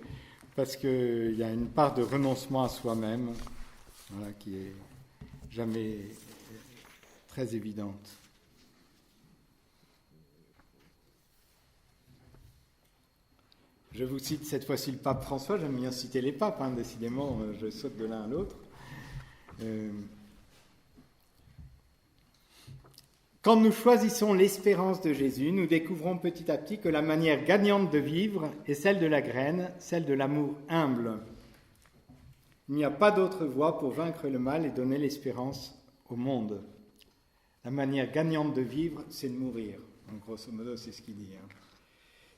parce qu'il y a une part de renoncement à soi-même, voilà, qui est jamais très évidente. Je vous cite cette fois-ci le pape François, j'aime bien citer les papes, décidément, je saute de l'un à l'autre. Quand nous choisissons l'espérance de Jésus, nous découvrons petit à petit que la manière gagnante de vivre est celle de la graine, celle de l'amour humble. Il n'y a pas d'autre voie pour vaincre le mal et donner l'espérance au monde. La manière gagnante de vivre, c'est de mourir. Donc, grosso modo, c'est ce qu'il dit.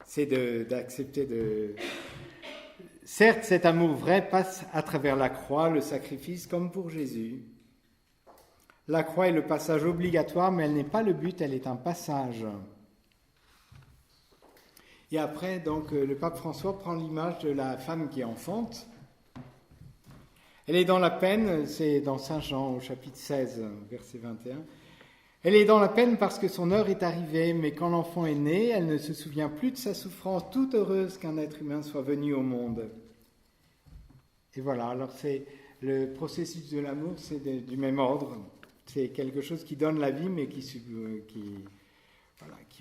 C'est d'accepter de... Certes, cet amour vrai passe à travers la croix, le sacrifice, comme pour Jésus. La croix est le passage obligatoire, mais elle n'est pas le but, elle est un passage. Et après, donc, le pape François prend l'image de la femme qui enfante. Elle est dans la peine, c'est dans Saint Jean, au chapitre 16, verset 21. Elle est dans la peine parce que son heure est arrivée, mais quand l'enfant est né, elle ne se souvient plus de sa souffrance, toute heureuse qu'un être humain soit venu au monde. Et voilà, alors c'est le processus de l'amour, c'est du même ordre. C'est quelque chose qui donne la vie, mais qui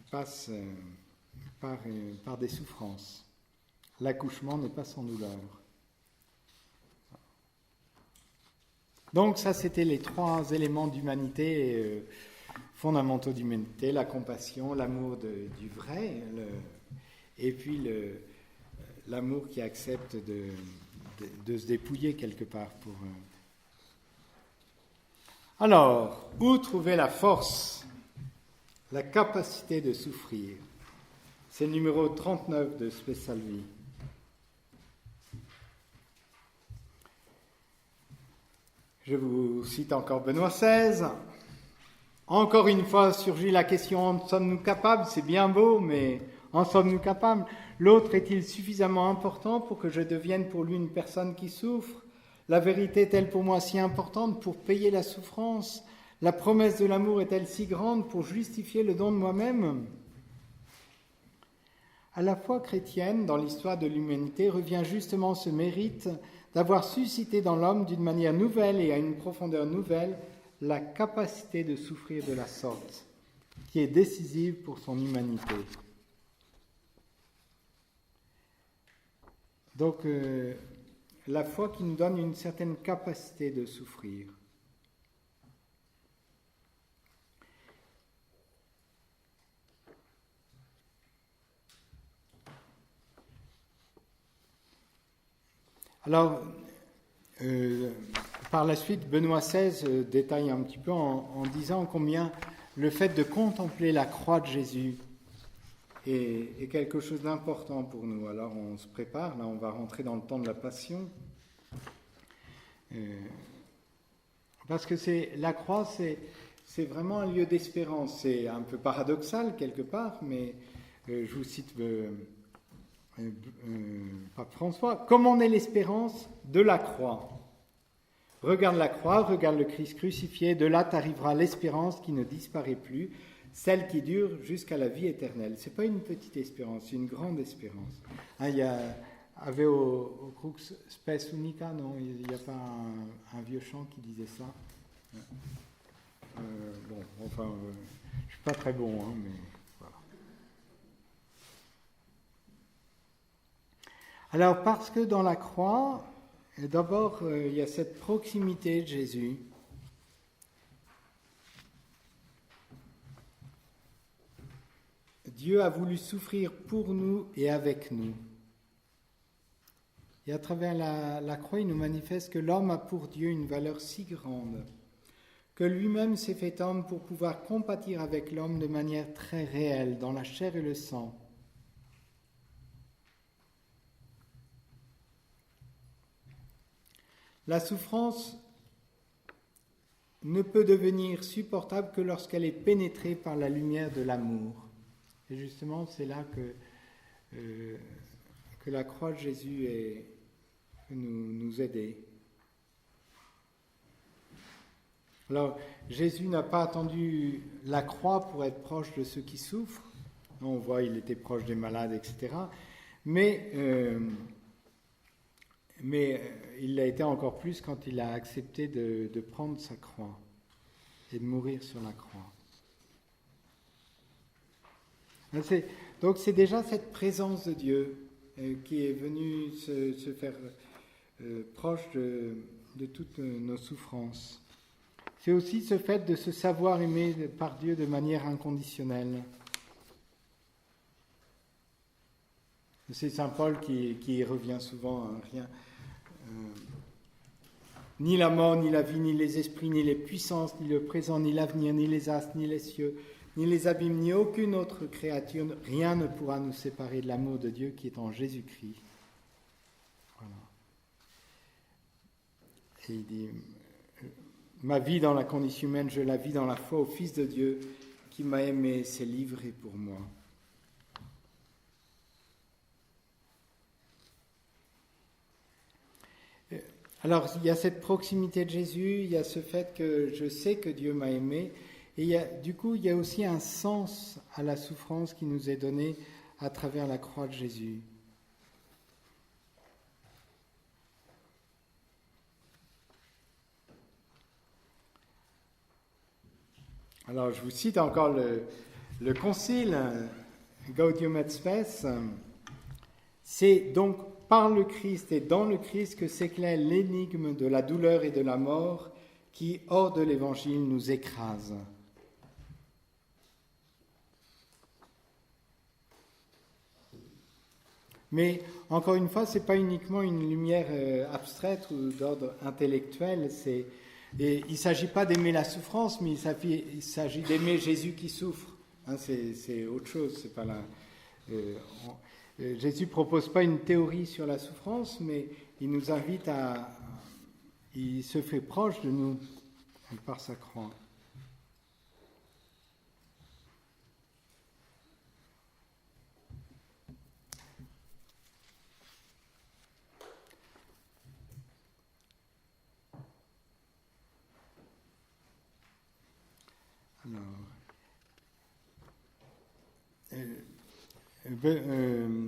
passe par des souffrances. L'accouchement n'est pas sans douleur. Donc ça, c'était les 3 éléments d'humanité fondamentaux d'humanité, la compassion, l'amour du vrai, et puis l'amour qui accepte de se dépouiller quelque part pour... Alors, où trouver la force, la capacité de souffrir? C'est le numéro 39 de Spesalvi. Je vous cite encore Benoît XVI. Encore une fois surgit la question, en sommes-nous capables? C'est bien beau, mais en sommes-nous capables? L'autre est-il suffisamment important pour que je devienne pour lui une personne qui souffre? La vérité est-elle pour moi si importante pour payer la souffrance? La promesse de l'amour est-elle si grande pour justifier le don de moi-même? À la foi chrétienne, dans l'histoire de l'humanité, revient justement ce mérite d'avoir suscité dans l'homme d'une manière nouvelle et à une profondeur nouvelle la capacité de souffrir de la sorte, qui est décisive pour son humanité. Donc, la foi qui nous donne une certaine capacité de souffrir. Alors, par la suite, Benoît XVI détaille un petit peu en disant combien le fait de contempler la croix de Jésus est quelque chose d'important pour nous. Alors, on se prépare, là, on va rentrer dans le temps de la Passion. Parce que la croix, c'est vraiment un lieu d'espérance. C'est un peu paradoxal quelque part, mais je vous cite Pape François. Comme on est l'espérance de la croix. Regarde la croix, regarde le Christ crucifié, de là t'arrivera l'espérance qui ne disparaît plus, celle qui dure jusqu'à la vie éternelle. C'est pas une petite espérance, c'est une grande espérance. Hein, il y avait au Crux Spes Unica, non, il n'y a pas un vieux chant qui disait ça. Bon, enfin, je suis pas très bon, hein, mais voilà. Alors, parce que dans la croix, d'abord, il y a cette proximité de Jésus. Dieu a voulu souffrir pour nous et avec nous. Et à travers la croix, il nous manifeste que l'homme a pour Dieu une valeur si grande, que lui-même s'est fait homme pour pouvoir compatir avec l'homme de manière très réelle, dans la chair et le sang. La souffrance ne peut devenir supportable que lorsqu'elle est pénétrée par la lumière de l'amour. Et justement, c'est là que la croix de Jésus peut nous aider. Alors, Jésus n'a pas attendu la croix pour être proche de ceux qui souffrent. On voit, il était proche des malades, etc. Mais il l'a été encore plus quand il a accepté de prendre sa croix et de mourir sur la croix. Donc c'est déjà cette présence de Dieu qui est venue se faire proche de toutes nos souffrances. C'est aussi ce fait de se savoir aimé par Dieu de manière inconditionnelle. C'est saint Paul qui y revient souvent, hein, rien. Ni la mort, ni la vie, ni les esprits, ni les puissances, ni le présent, ni l'avenir, ni les astres, ni les cieux, ni les abîmes, ni aucune autre créature, rien ne pourra nous séparer de l'amour de Dieu qui est en Jésus-Christ. Voilà. Et il dit, ma vie dans la condition humaine, je la vis dans la foi au Fils de Dieu qui m'a aimé, s'est livré pour moi. Alors, il y a cette proximité de Jésus, il y a ce fait que je sais que Dieu m'a aimé, Et du coup, il y a aussi un sens à la souffrance qui nous est donné à travers la croix de Jésus. Alors, je vous cite encore le concile Gaudium et Spes. C'est donc par le Christ et dans le Christ que s'éclaire l'énigme de la douleur et de la mort qui, hors de l'Évangile, nous écrase. Mais, encore une fois, ce n'est pas uniquement une lumière abstraite ou d'ordre intellectuel. Et il ne s'agit pas d'aimer la souffrance, mais il s'agit d'aimer Jésus qui souffre. Hein, c'est autre chose. C'est pas Jésus ne propose pas une théorie sur la souffrance, mais il nous invite il se fait proche de nous par sa croix.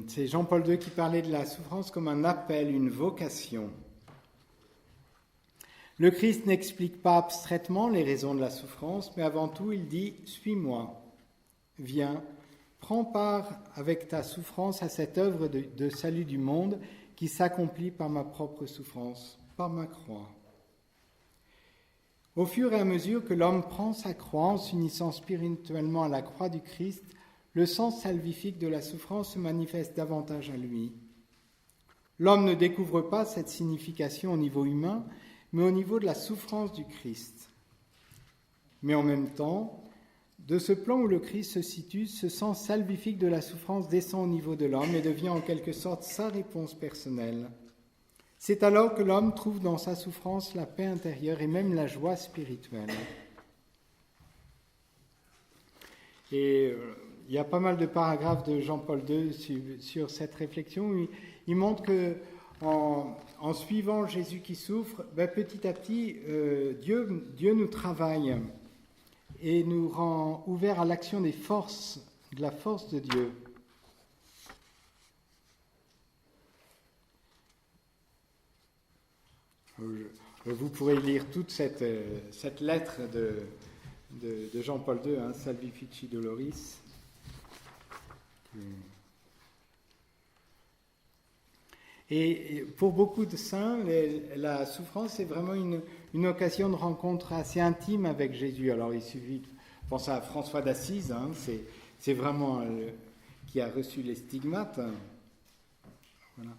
C'est Jean-Paul II qui parlait de la souffrance comme un appel, une vocation. Le Christ n'explique pas abstraitement les raisons de la souffrance, mais avant tout, il dit « Suis-moi, viens, prends part avec ta souffrance à cette œuvre de salut du monde qui s'accomplit par ma propre souffrance, par ma croix. » Au fur et à mesure que l'homme prend sa croix en s'unissant spirituellement à la croix du Christ, le sens salvifique de la souffrance se manifeste davantage à lui. L'homme ne découvre pas cette signification au niveau humain, mais au niveau de la souffrance du Christ. Mais en même temps, de ce plan où le Christ se situe, ce sens salvifique de la souffrance descend au niveau de l'homme et devient en quelque sorte sa réponse personnelle. C'est alors que l'homme trouve dans sa souffrance la paix intérieure et même la joie spirituelle. Et il y a pas mal de paragraphes de Jean-Paul II sur cette réflexion où il montre que en suivant Jésus qui souffre, petit à petit, Dieu nous travaille et nous rend ouverts à l'action de la force de Dieu. Vous pourrez lire toute cette lettre de Jean-Paul II, hein, Salvifici Doloris. Et pour beaucoup de saints, la souffrance est vraiment une occasion de rencontre assez intime avec Jésus. Alors il suffit de penser à François d'Assise, hein, c'est vraiment qui a reçu les stigmates. Voilà.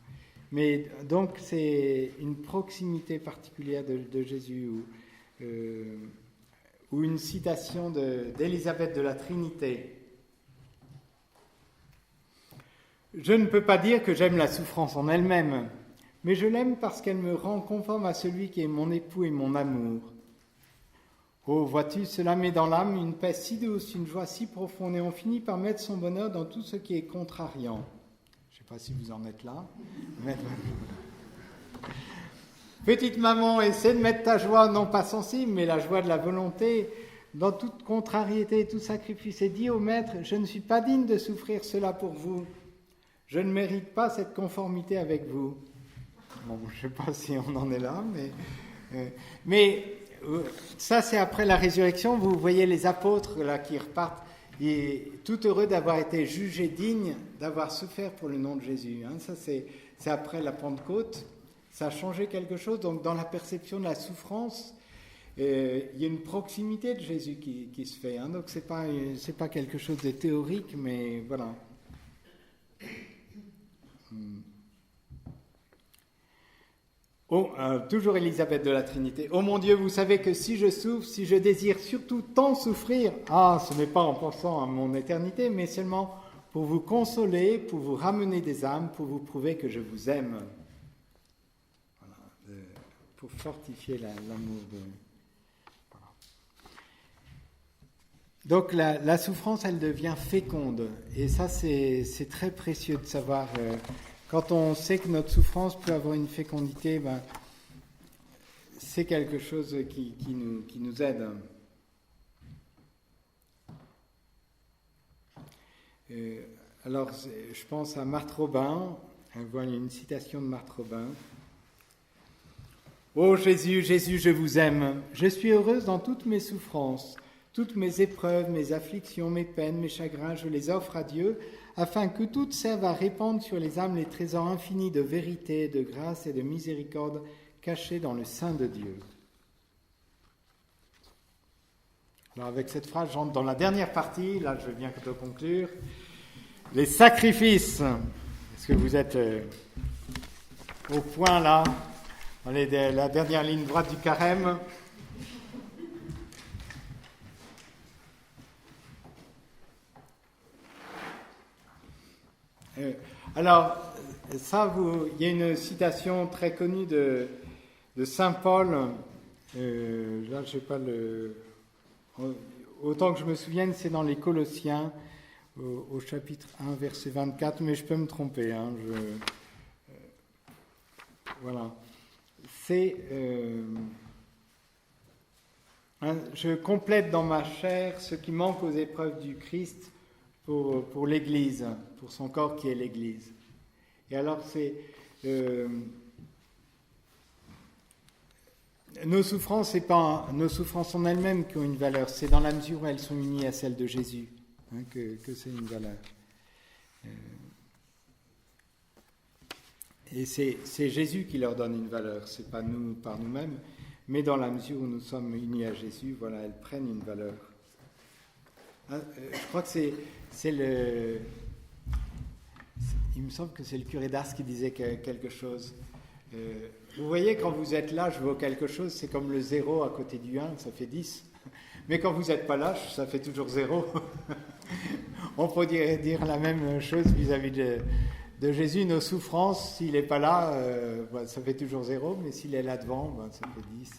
Mais donc c'est une proximité particulière de Jésus ou une citation d'Élisabeth de la Trinité. Je ne peux pas dire que j'aime la souffrance en elle-même, mais je l'aime parce qu'elle me rend conforme à celui qui est mon époux et mon amour. Oh, vois-tu, cela met dans l'âme une paix si douce, une joie si profonde, et on finit par mettre son bonheur dans tout ce qui est contrariant. Je ne sais pas si vous en êtes là. Petite maman, essaie de mettre ta joie, non pas sensible, mais la joie de la volonté, dans toute contrariété et tout sacrifice, et dis au Maître, je ne suis pas digne de souffrir cela pour vous. Je ne mérite pas cette conformité avec vous. Bon, je ne sais pas si on en est là, mais ça c'est après la résurrection. Vous voyez les apôtres là qui repartent, et tout heureux d'avoir été jugés dignes, d'avoir souffert pour le nom de Jésus. Hein. Ça c'est après la Pentecôte. Ça a changé quelque chose. Donc dans la perception de la souffrance, il y a une proximité de Jésus qui se fait. Hein. Donc c'est pas quelque chose de théorique, mais voilà. Toujours Élisabeth de la Trinité. Oh mon Dieu, vous savez que si je souffre, si je désire surtout tant souffrir, ce n'est pas en pensant à mon éternité, mais seulement pour vous consoler, pour vous ramener des âmes, pour vous prouver que je vous aime. Voilà, pour fortifier l'amour de... Voilà. Donc la souffrance, elle devient féconde. Et ça, c'est très précieux de savoir... Quand on sait que notre souffrance peut avoir une fécondité, c'est quelque chose qui nous aide. Alors, je pense à Marthe Robin. Voilà une citation de Marthe Robin. « Ô Jésus, Jésus, je vous aime. Je suis heureuse dans toutes mes souffrances. Toutes mes épreuves, mes afflictions, mes peines, mes chagrins, je les offre à Dieu, afin que toutes servent à répandre sur les âmes les trésors infinis de vérité, de grâce et de miséricorde cachés dans le sein de Dieu. » Alors avec cette phrase, j'entre dans la dernière partie, là je vais bientôt conclure. Les sacrifices. Est-ce que vous êtes au point là, dans la dernière ligne droite du carême? Alors, ça, il y a une citation très connue de Saint Paul. Là, je ne sais pas autant que je me souvienne, c'est dans les Colossiens, au chapitre 1, verset 24, mais je peux me tromper. Hein, voilà. C'est... je complète dans ma chair ce qui manque aux épreuves du Christ pour l'Église, pour son corps qui est l'Église. Et alors, c'est... nos souffrances, c'est pas nos souffrances en elles-mêmes qui ont une valeur, c'est dans la mesure où elles sont unies à celles de Jésus, hein, que c'est une valeur. Et c'est Jésus qui leur donne une valeur, c'est pas nous par nous-mêmes, mais dans la mesure où nous sommes unis à Jésus, voilà, elles prennent une valeur. Je crois que c'est le... Il me semble que c'est le curé d'Ars qui disait quelque chose. Vous voyez, quand vous êtes là, je vois quelque chose, c'est comme le 0 à côté du 1, ça fait 10. Mais quand vous n'êtes pas là, ça fait toujours 0. On peut dire la même chose vis-à-vis de Jésus. Nos souffrances, s'il n'est pas là, ça fait toujours 0, mais s'il est là devant, ça fait 10.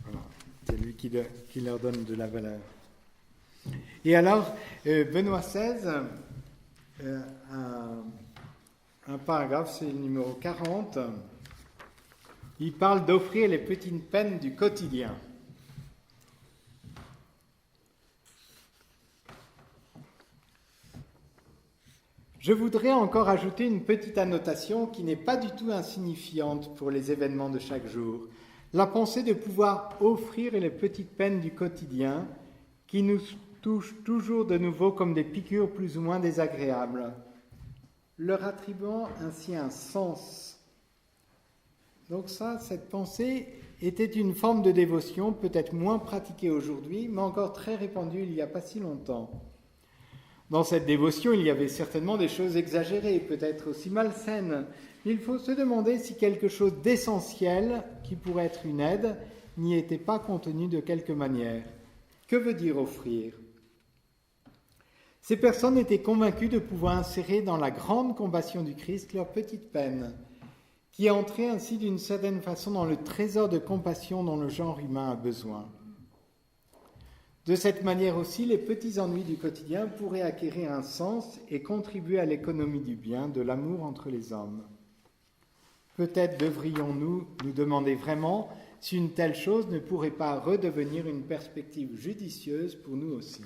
Voilà. C'est lui qui leur donne de la valeur. Et alors, Benoît XVI, un paragraphe, c'est le numéro 40, il parle d'offrir les petites peines du quotidien. Je voudrais encore ajouter une petite annotation qui n'est pas du tout insignifiante pour les événements de chaque jour. La pensée de pouvoir offrir les petites peines du quotidien qui nous touchent toujours de nouveau comme des piqûres plus ou moins désagréables, leur attribuant ainsi un sens. Donc ça, cette pensée était une forme de dévotion, peut-être moins pratiquée aujourd'hui, mais encore très répandue il n'y a pas si longtemps. Dans cette dévotion, il y avait certainement des choses exagérées, peut-être aussi malsaines. Il faut se demander si quelque chose d'essentiel, qui pourrait être une aide, n'y était pas contenu de quelque manière. Que veut dire offrir ? Ces personnes étaient convaincues de pouvoir insérer dans la grande compassion du Christ leur petite peine, qui entrait ainsi d'une certaine façon dans le trésor de compassion dont le genre humain a besoin. De cette manière aussi, les petits ennuis du quotidien pourraient acquérir un sens et contribuer à l'économie du bien, de l'amour entre les hommes. Peut-être devrions-nous nous demander vraiment si une telle chose ne pourrait pas redevenir une perspective judicieuse pour nous aussi.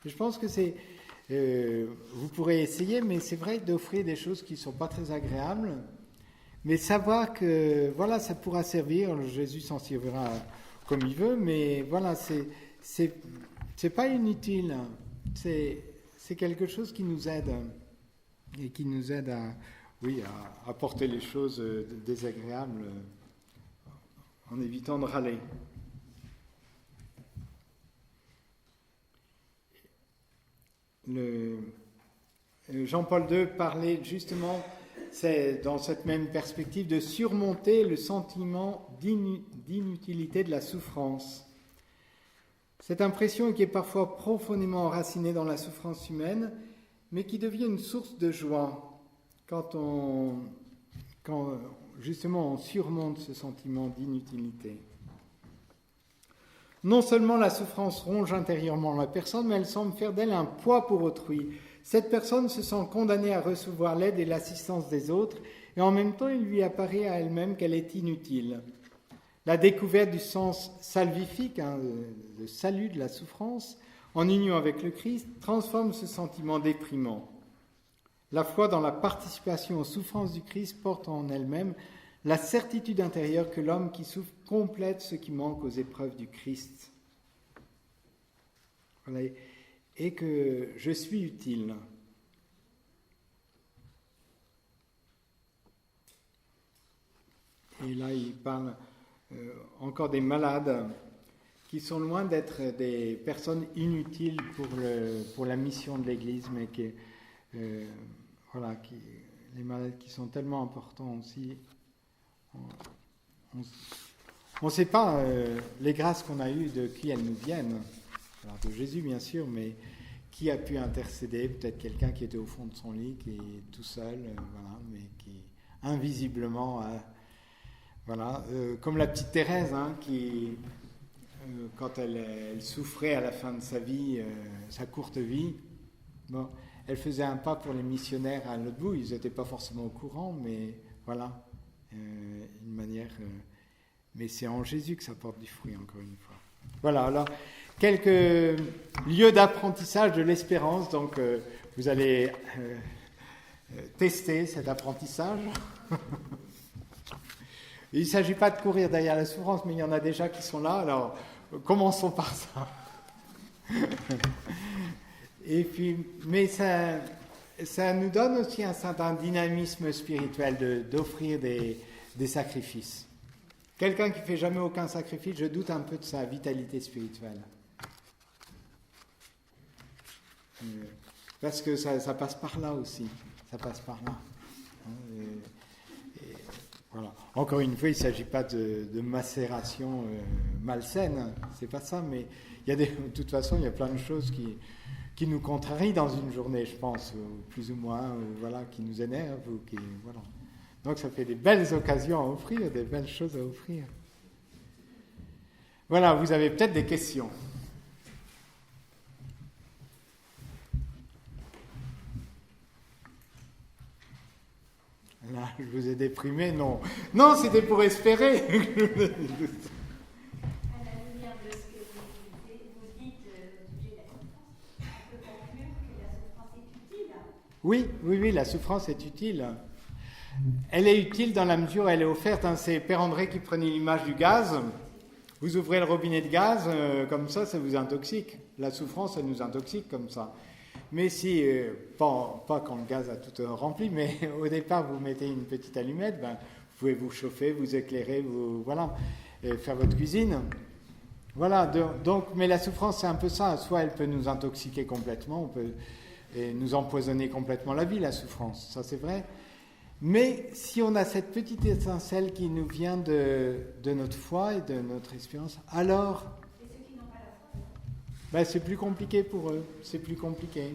Je pense que c'est... vous pourrez essayer, mais c'est vrai d'offrir des choses qui ne sont pas très agréables, mais savoir que voilà, ça pourra servir, Jésus s'en servira comme il veut, mais voilà, c'est pas inutile, c'est quelque chose qui nous aide, et qui nous aide à apporter les choses désagréables en évitant de râler. Jean-Paul II parlait justement, c'est dans cette même perspective, de surmonter le sentiment d'inutilité de la souffrance. Cette impression qui est parfois profondément enracinée dans la souffrance humaine, mais qui devient une source de joie quand justement on surmonte ce sentiment d'inutilité. Non seulement la souffrance ronge intérieurement la personne, mais elle semble faire d'elle un poids pour autrui. Cette personne se sent condamnée à recevoir l'aide et l'assistance des autres, et en même temps, il lui apparaît à elle-même qu'elle est inutile. La découverte du sens salvifique, le salut de la souffrance, en union avec le Christ, transforme ce sentiment déprimant. La foi dans la participation aux souffrances du Christ porte en elle-même la certitude intérieure que l'homme qui souffre complète ce qui manque aux épreuves du Christ. Voilà. Et que je suis utile. Et là, il parle encore des malades qui sont loin d'être des personnes inutiles pour la mission de l'Église, mais les malades qui sont tellement importants aussi. On ne sait pas les grâces qu'on a eues, de qui elles nous viennent. Alors de Jésus, bien sûr, mais qui a pu intercéder? Peut-être quelqu'un qui était au fond de son lit, qui est tout seul, mais qui invisiblement... comme la petite Thérèse, qui, quand elle souffrait à la fin de sa vie, sa courte vie, elle faisait un pas pour les missionnaires à l'autre bout. Ils n'étaient pas forcément au courant, mais voilà, une manière... mais c'est en Jésus que ça porte du fruit, encore une fois. Voilà, alors, quelques lieux d'apprentissage de l'espérance. Donc, vous allez tester cet apprentissage. Il ne s'agit pas de courir derrière la souffrance, mais il y en a déjà qui sont là, alors commençons par ça. Et puis, mais ça nous donne aussi un certain dynamisme spirituel d'offrir des sacrifices. Quelqu'un qui ne fait jamais aucun sacrifice, je doute un peu de sa vitalité spirituelle. Parce que ça passe par là aussi, ça passe par là. Voilà. Encore une fois, il ne s'agit pas de macération malsaine, c'est pas ça, mais de toute façon, il y a plein de choses qui nous contrarient dans une journée, je pense, plus ou moins, qui nous énervent. Donc ça fait des belles occasions à offrir, des belles choses à offrir. Voilà, vous avez peut-être des questions. Là, je vous ai déprimé, non. Non, c'était pour espérer. À la lumière de ce que vous dites au sujet de la souffrance, on peut conclure que la souffrance est utile. Oui, la souffrance est utile. Elle est utile dans la mesure où elle est offerte. C'est Père André qui prenait l'image du gaz. Vous ouvrez le robinet de gaz, comme ça vous intoxique. La souffrance, elle nous intoxique comme ça. Mais si, pas quand le gaz a tout rempli, mais au départ, vous mettez une petite allumette, vous pouvez vous chauffer, vous éclairer, et faire votre cuisine. Voilà, donc, mais la souffrance, c'est un peu ça. Soit elle peut nous intoxiquer complètement, et nous empoisonner complètement la vie, la souffrance, ça c'est vrai. Mais si on a cette petite étincelle qui nous vient de notre foi et de notre espérance, alors... c'est plus compliqué pour eux, c'est plus compliqué.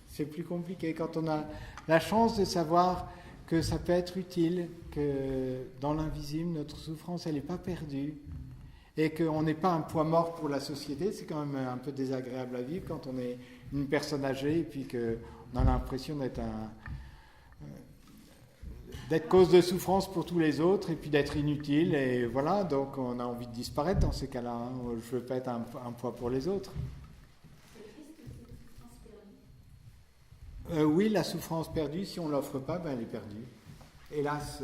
C'est plus compliqué quand on a la chance de savoir que ça peut être utile, que dans l'invisible, notre souffrance, elle n'est pas perdue, et qu'on n'est pas un poids mort pour la société. C'est quand même un peu désagréable à vivre quand on est une personne âgée et puis qu'on a l'impression d'être cause de souffrance pour tous les autres et puis d'être inutile, et voilà, donc on a envie de disparaître dans ces cas-là. Je ne veux pas être un poids pour les autres. Oui, la souffrance perdue, si on ne l'offre pas, elle est perdue. Hélas,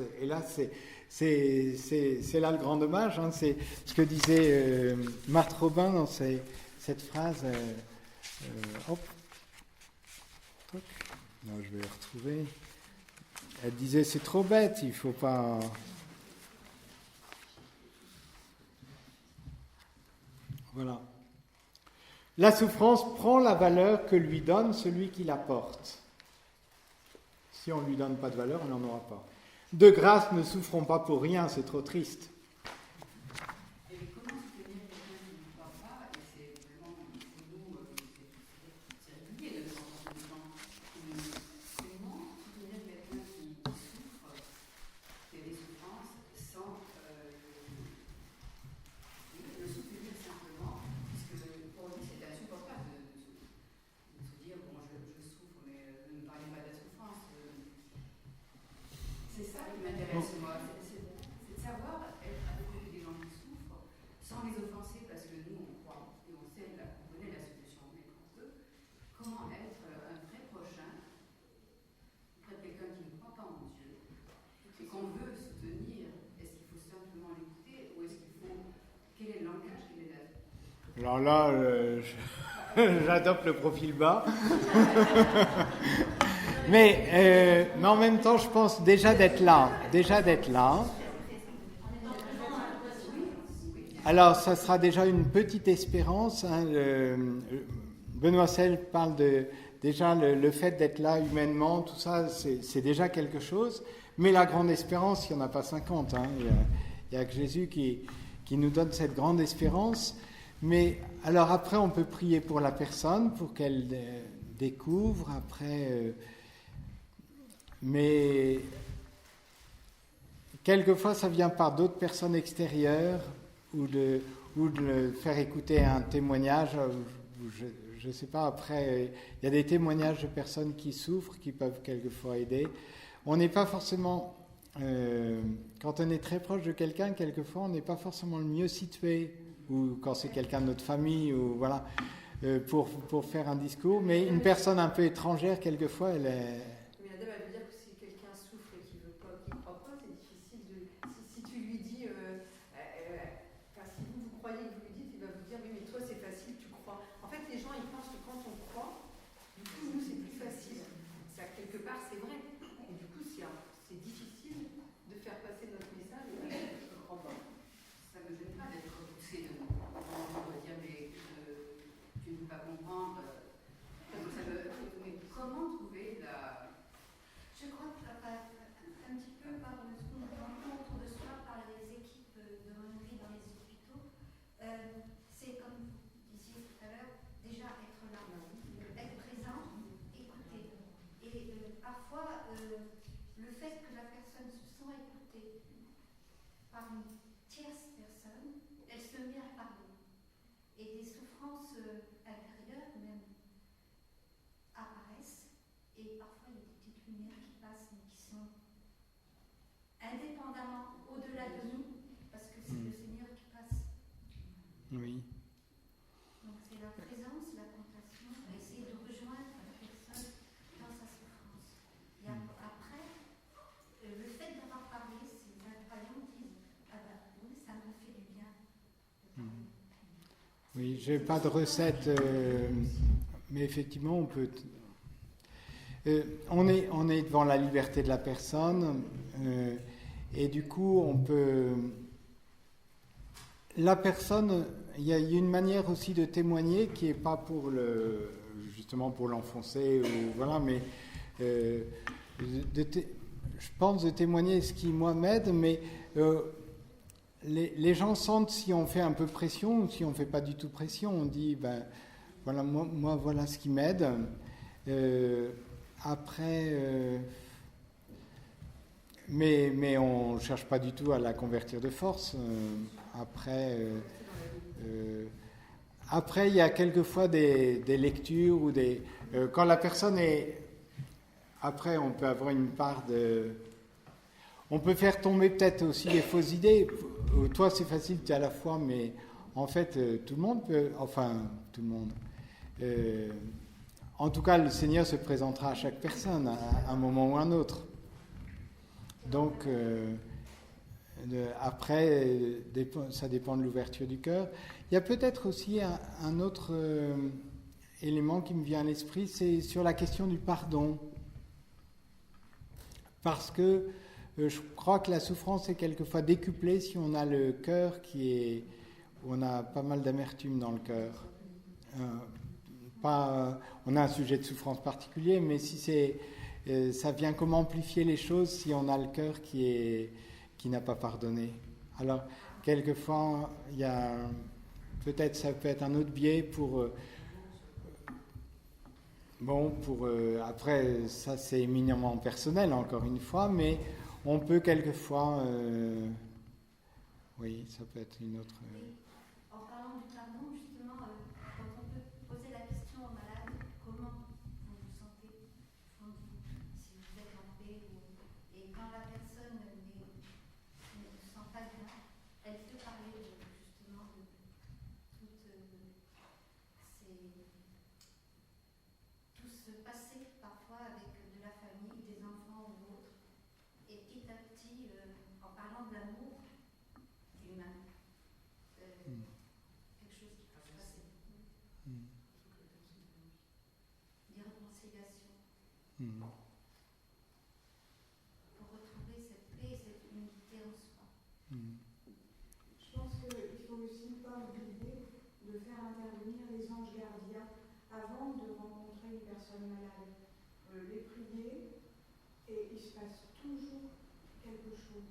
c'est là le grand dommage. C'est ce que disait Marthe Robin dans cette phrase. Non, je vais la retrouver. Elle disait, c'est trop bête, il ne faut pas... Voilà. La souffrance prend la valeur que lui donne celui qui la porte. Si on ne lui donne pas de valeur, elle n'en aura pas. De grâce, ne souffrons pas pour rien, c'est trop triste. C'est ça qui m'intéresse, moi. C'est de savoir Alors là, j'adopte le profil bas. Mais en même temps, je pense déjà d'être là. Alors, ça sera déjà une petite espérance. Hein, Benoît Selle parle de déjà le fait d'être là humainement, tout ça, c'est déjà quelque chose. Mais la grande espérance, il n'y en a pas 50. Hein, il n'y a que Jésus qui nous donne cette grande espérance. Mais alors après, on peut prier pour la personne, pour qu'elle découvre. Après, mais quelquefois, ça vient par d'autres personnes extérieures ou de le faire écouter un témoignage. Je ne sais pas, après, il y a des témoignages de personnes qui souffrent, qui peuvent quelquefois aider. On n'est pas forcément, quand on est très proche de quelqu'un, quelquefois, on n'est pas forcément le mieux situé, ou quand c'est quelqu'un de notre famille, ou voilà, pour faire un discours. Mais une personne un peu étrangère, quelquefois, elle est... Mais la dame, elle veut dire que si quelqu'un souffre et qu'il ne croit pas, c'est difficile de... Si tu lui dis... si vous croyez que vous lui dites, il va vous dire, oui, mais toi, c'est facile, tu crois. En fait, les gens, ils pensent que quand on croit, du coup, nous, c'est plus facile. Ça, quelque part, c'est vrai. Et du coup, c'est difficile de faire passer notre message. Je ne crois pas. Ça ne me gêne pas d'être repoussé de dire, mais tu ne peux pas comprendre. Mais comment trouver la... Je crois que un petit peu par ce qu'on entend autour de soi par les équipes d'aumônerie dans les hôpitaux, c'est comme vous disiez tout à l'heure, déjà être là, être présent, écouter. Et parfois, le fait que la personne se sent écoutée par une tierce personne, elle se met à parler. Et des souffrances intérieures même apparaissent. Et parfois, il y a des petites lumières qui passent, mais qui sont indépendamment au-delà de nous, parce que c'est le Seigneur qui passe. Oui. Donc c'est la présence, la compassion, essayer de rejoindre la personne dans sa souffrance. Et après, le fait d'avoir parlé, ces incroyants disent, ah ben oui, ça me fait du bien de parler. Oui, je n'ai pas de recette, mais effectivement, on peut... on est devant la liberté de la personne, et du coup, on peut... La personne, il y a une manière aussi de témoigner qui n'est pas pour justement pour l'enfoncer, ou voilà, mais je pense de témoigner ce qui, moi, m'aide, mais les gens sentent si on fait un peu pression ou si on ne fait pas du tout pression. On dit, ben, voilà, moi voilà ce qui m'aide. Après, mais on ne cherche pas du tout à la convertir de force. Après, il y a quelquefois des lectures ou des... quand la personne est... Après, on peut avoir une part de... On peut faire tomber peut-être aussi des fausses idées. Toi, c'est facile, tu es à la foi, mais en fait, tout le monde peut... Enfin, tout le monde... en tout cas, le Seigneur se présentera à chaque personne à un moment ou à un autre. Donc, après, ça dépend de l'ouverture du cœur. Il y a peut-être aussi un autre élément qui me vient à l'esprit, c'est sur la question du pardon. Parce que je crois que la souffrance est quelquefois décuplée si on a le cœur où on a pas mal d'amertume dans le cœur. On a un sujet de souffrance particulier, mais si ça vient comme amplifier les choses si on a le cœur qui n'a pas pardonné. Alors, quelquefois, peut-être ça peut être un autre biais pour... après, ça c'est éminemment personnel, encore une fois, mais on peut quelquefois... oui, ça peut être une autre... En parlant du pardon, justement, quand on peut poser la question au malade, comment vous vous sentez, si vous êtes en paix, et quand la personne ne se sent pas bien, elle peut parler justement de tout ce passé parfois avec de la famille, des enfants ou autres, et petit à petit, en parlant de l'amour humain, quelque chose qui peut se passer. Mm. pour retrouver cette paix et cette unité en soi. Mm. Je pense qu'il faut aussi pas oublier de faire intervenir les anges gardiens avant de rencontrer une personne malade. Les prier et il se passe toujours quelque chose.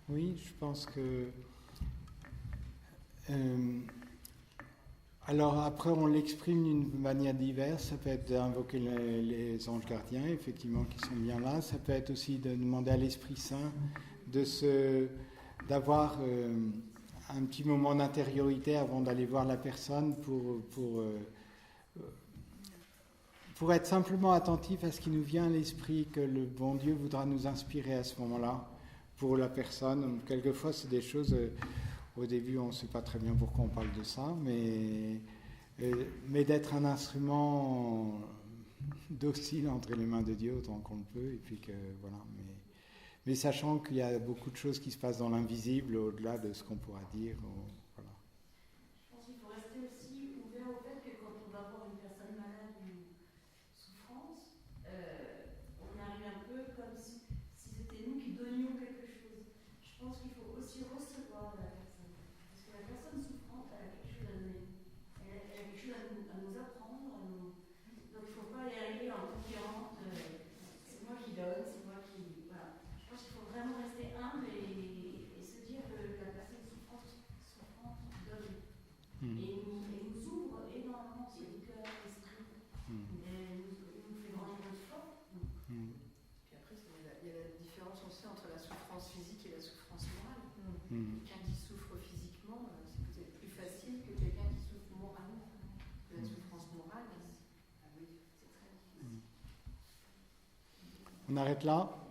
Oui, je pense que... alors après, on l'exprime d'une manière diverse. Ça peut être d'invoquer les anges gardiens, effectivement, qui sont bien là. Ça peut être aussi de demander à l'Esprit Saint d'avoir un petit moment d'intériorité avant d'aller voir la personne pour être simplement attentif à ce qui nous vient à l'esprit, que le bon Dieu voudra nous inspirer à ce moment-là pour la personne. Quelquefois, c'est des choses... au début, on ne sait pas très bien pourquoi on parle de ça, mais d'être un instrument docile entre les mains de Dieu autant qu'on le peut, et puis que voilà. Mais sachant qu'il y a beaucoup de choses qui se passent dans l'invisible, au-delà de ce qu'on pourra dire. Voilà. Je pense qu'il faut rester aussi ouvert au fait que quand on va voir une personne malade ou souffrance, on arrive un peu comme si c'était nous qui donnions quelque chose. Je pense qu'il faut aussi recevoir de la personne. Parce que la personne souffrante, elle a quelque chose à donner. Elle a quelque chose à nous apprendre. Donc il ne faut pas y arriver en concurrence. C'est moi qui donne, c'est moi qui... Voilà. Je pense qu'il faut vraiment rester humble et se dire que la personne souffrante donne. Et nous ouvre énormément sur le cœur, l'esprit. Et nous fait grandir notre foi. Puis après, il y a la différence aussi entre la souffrance physique et la souffrance morale. Mm. Quelqu'un qui souffre physiquement, c'est peut-être plus facile que quelqu'un qui souffre moralement. La souffrance morale, c'est très difficile. On arrête là.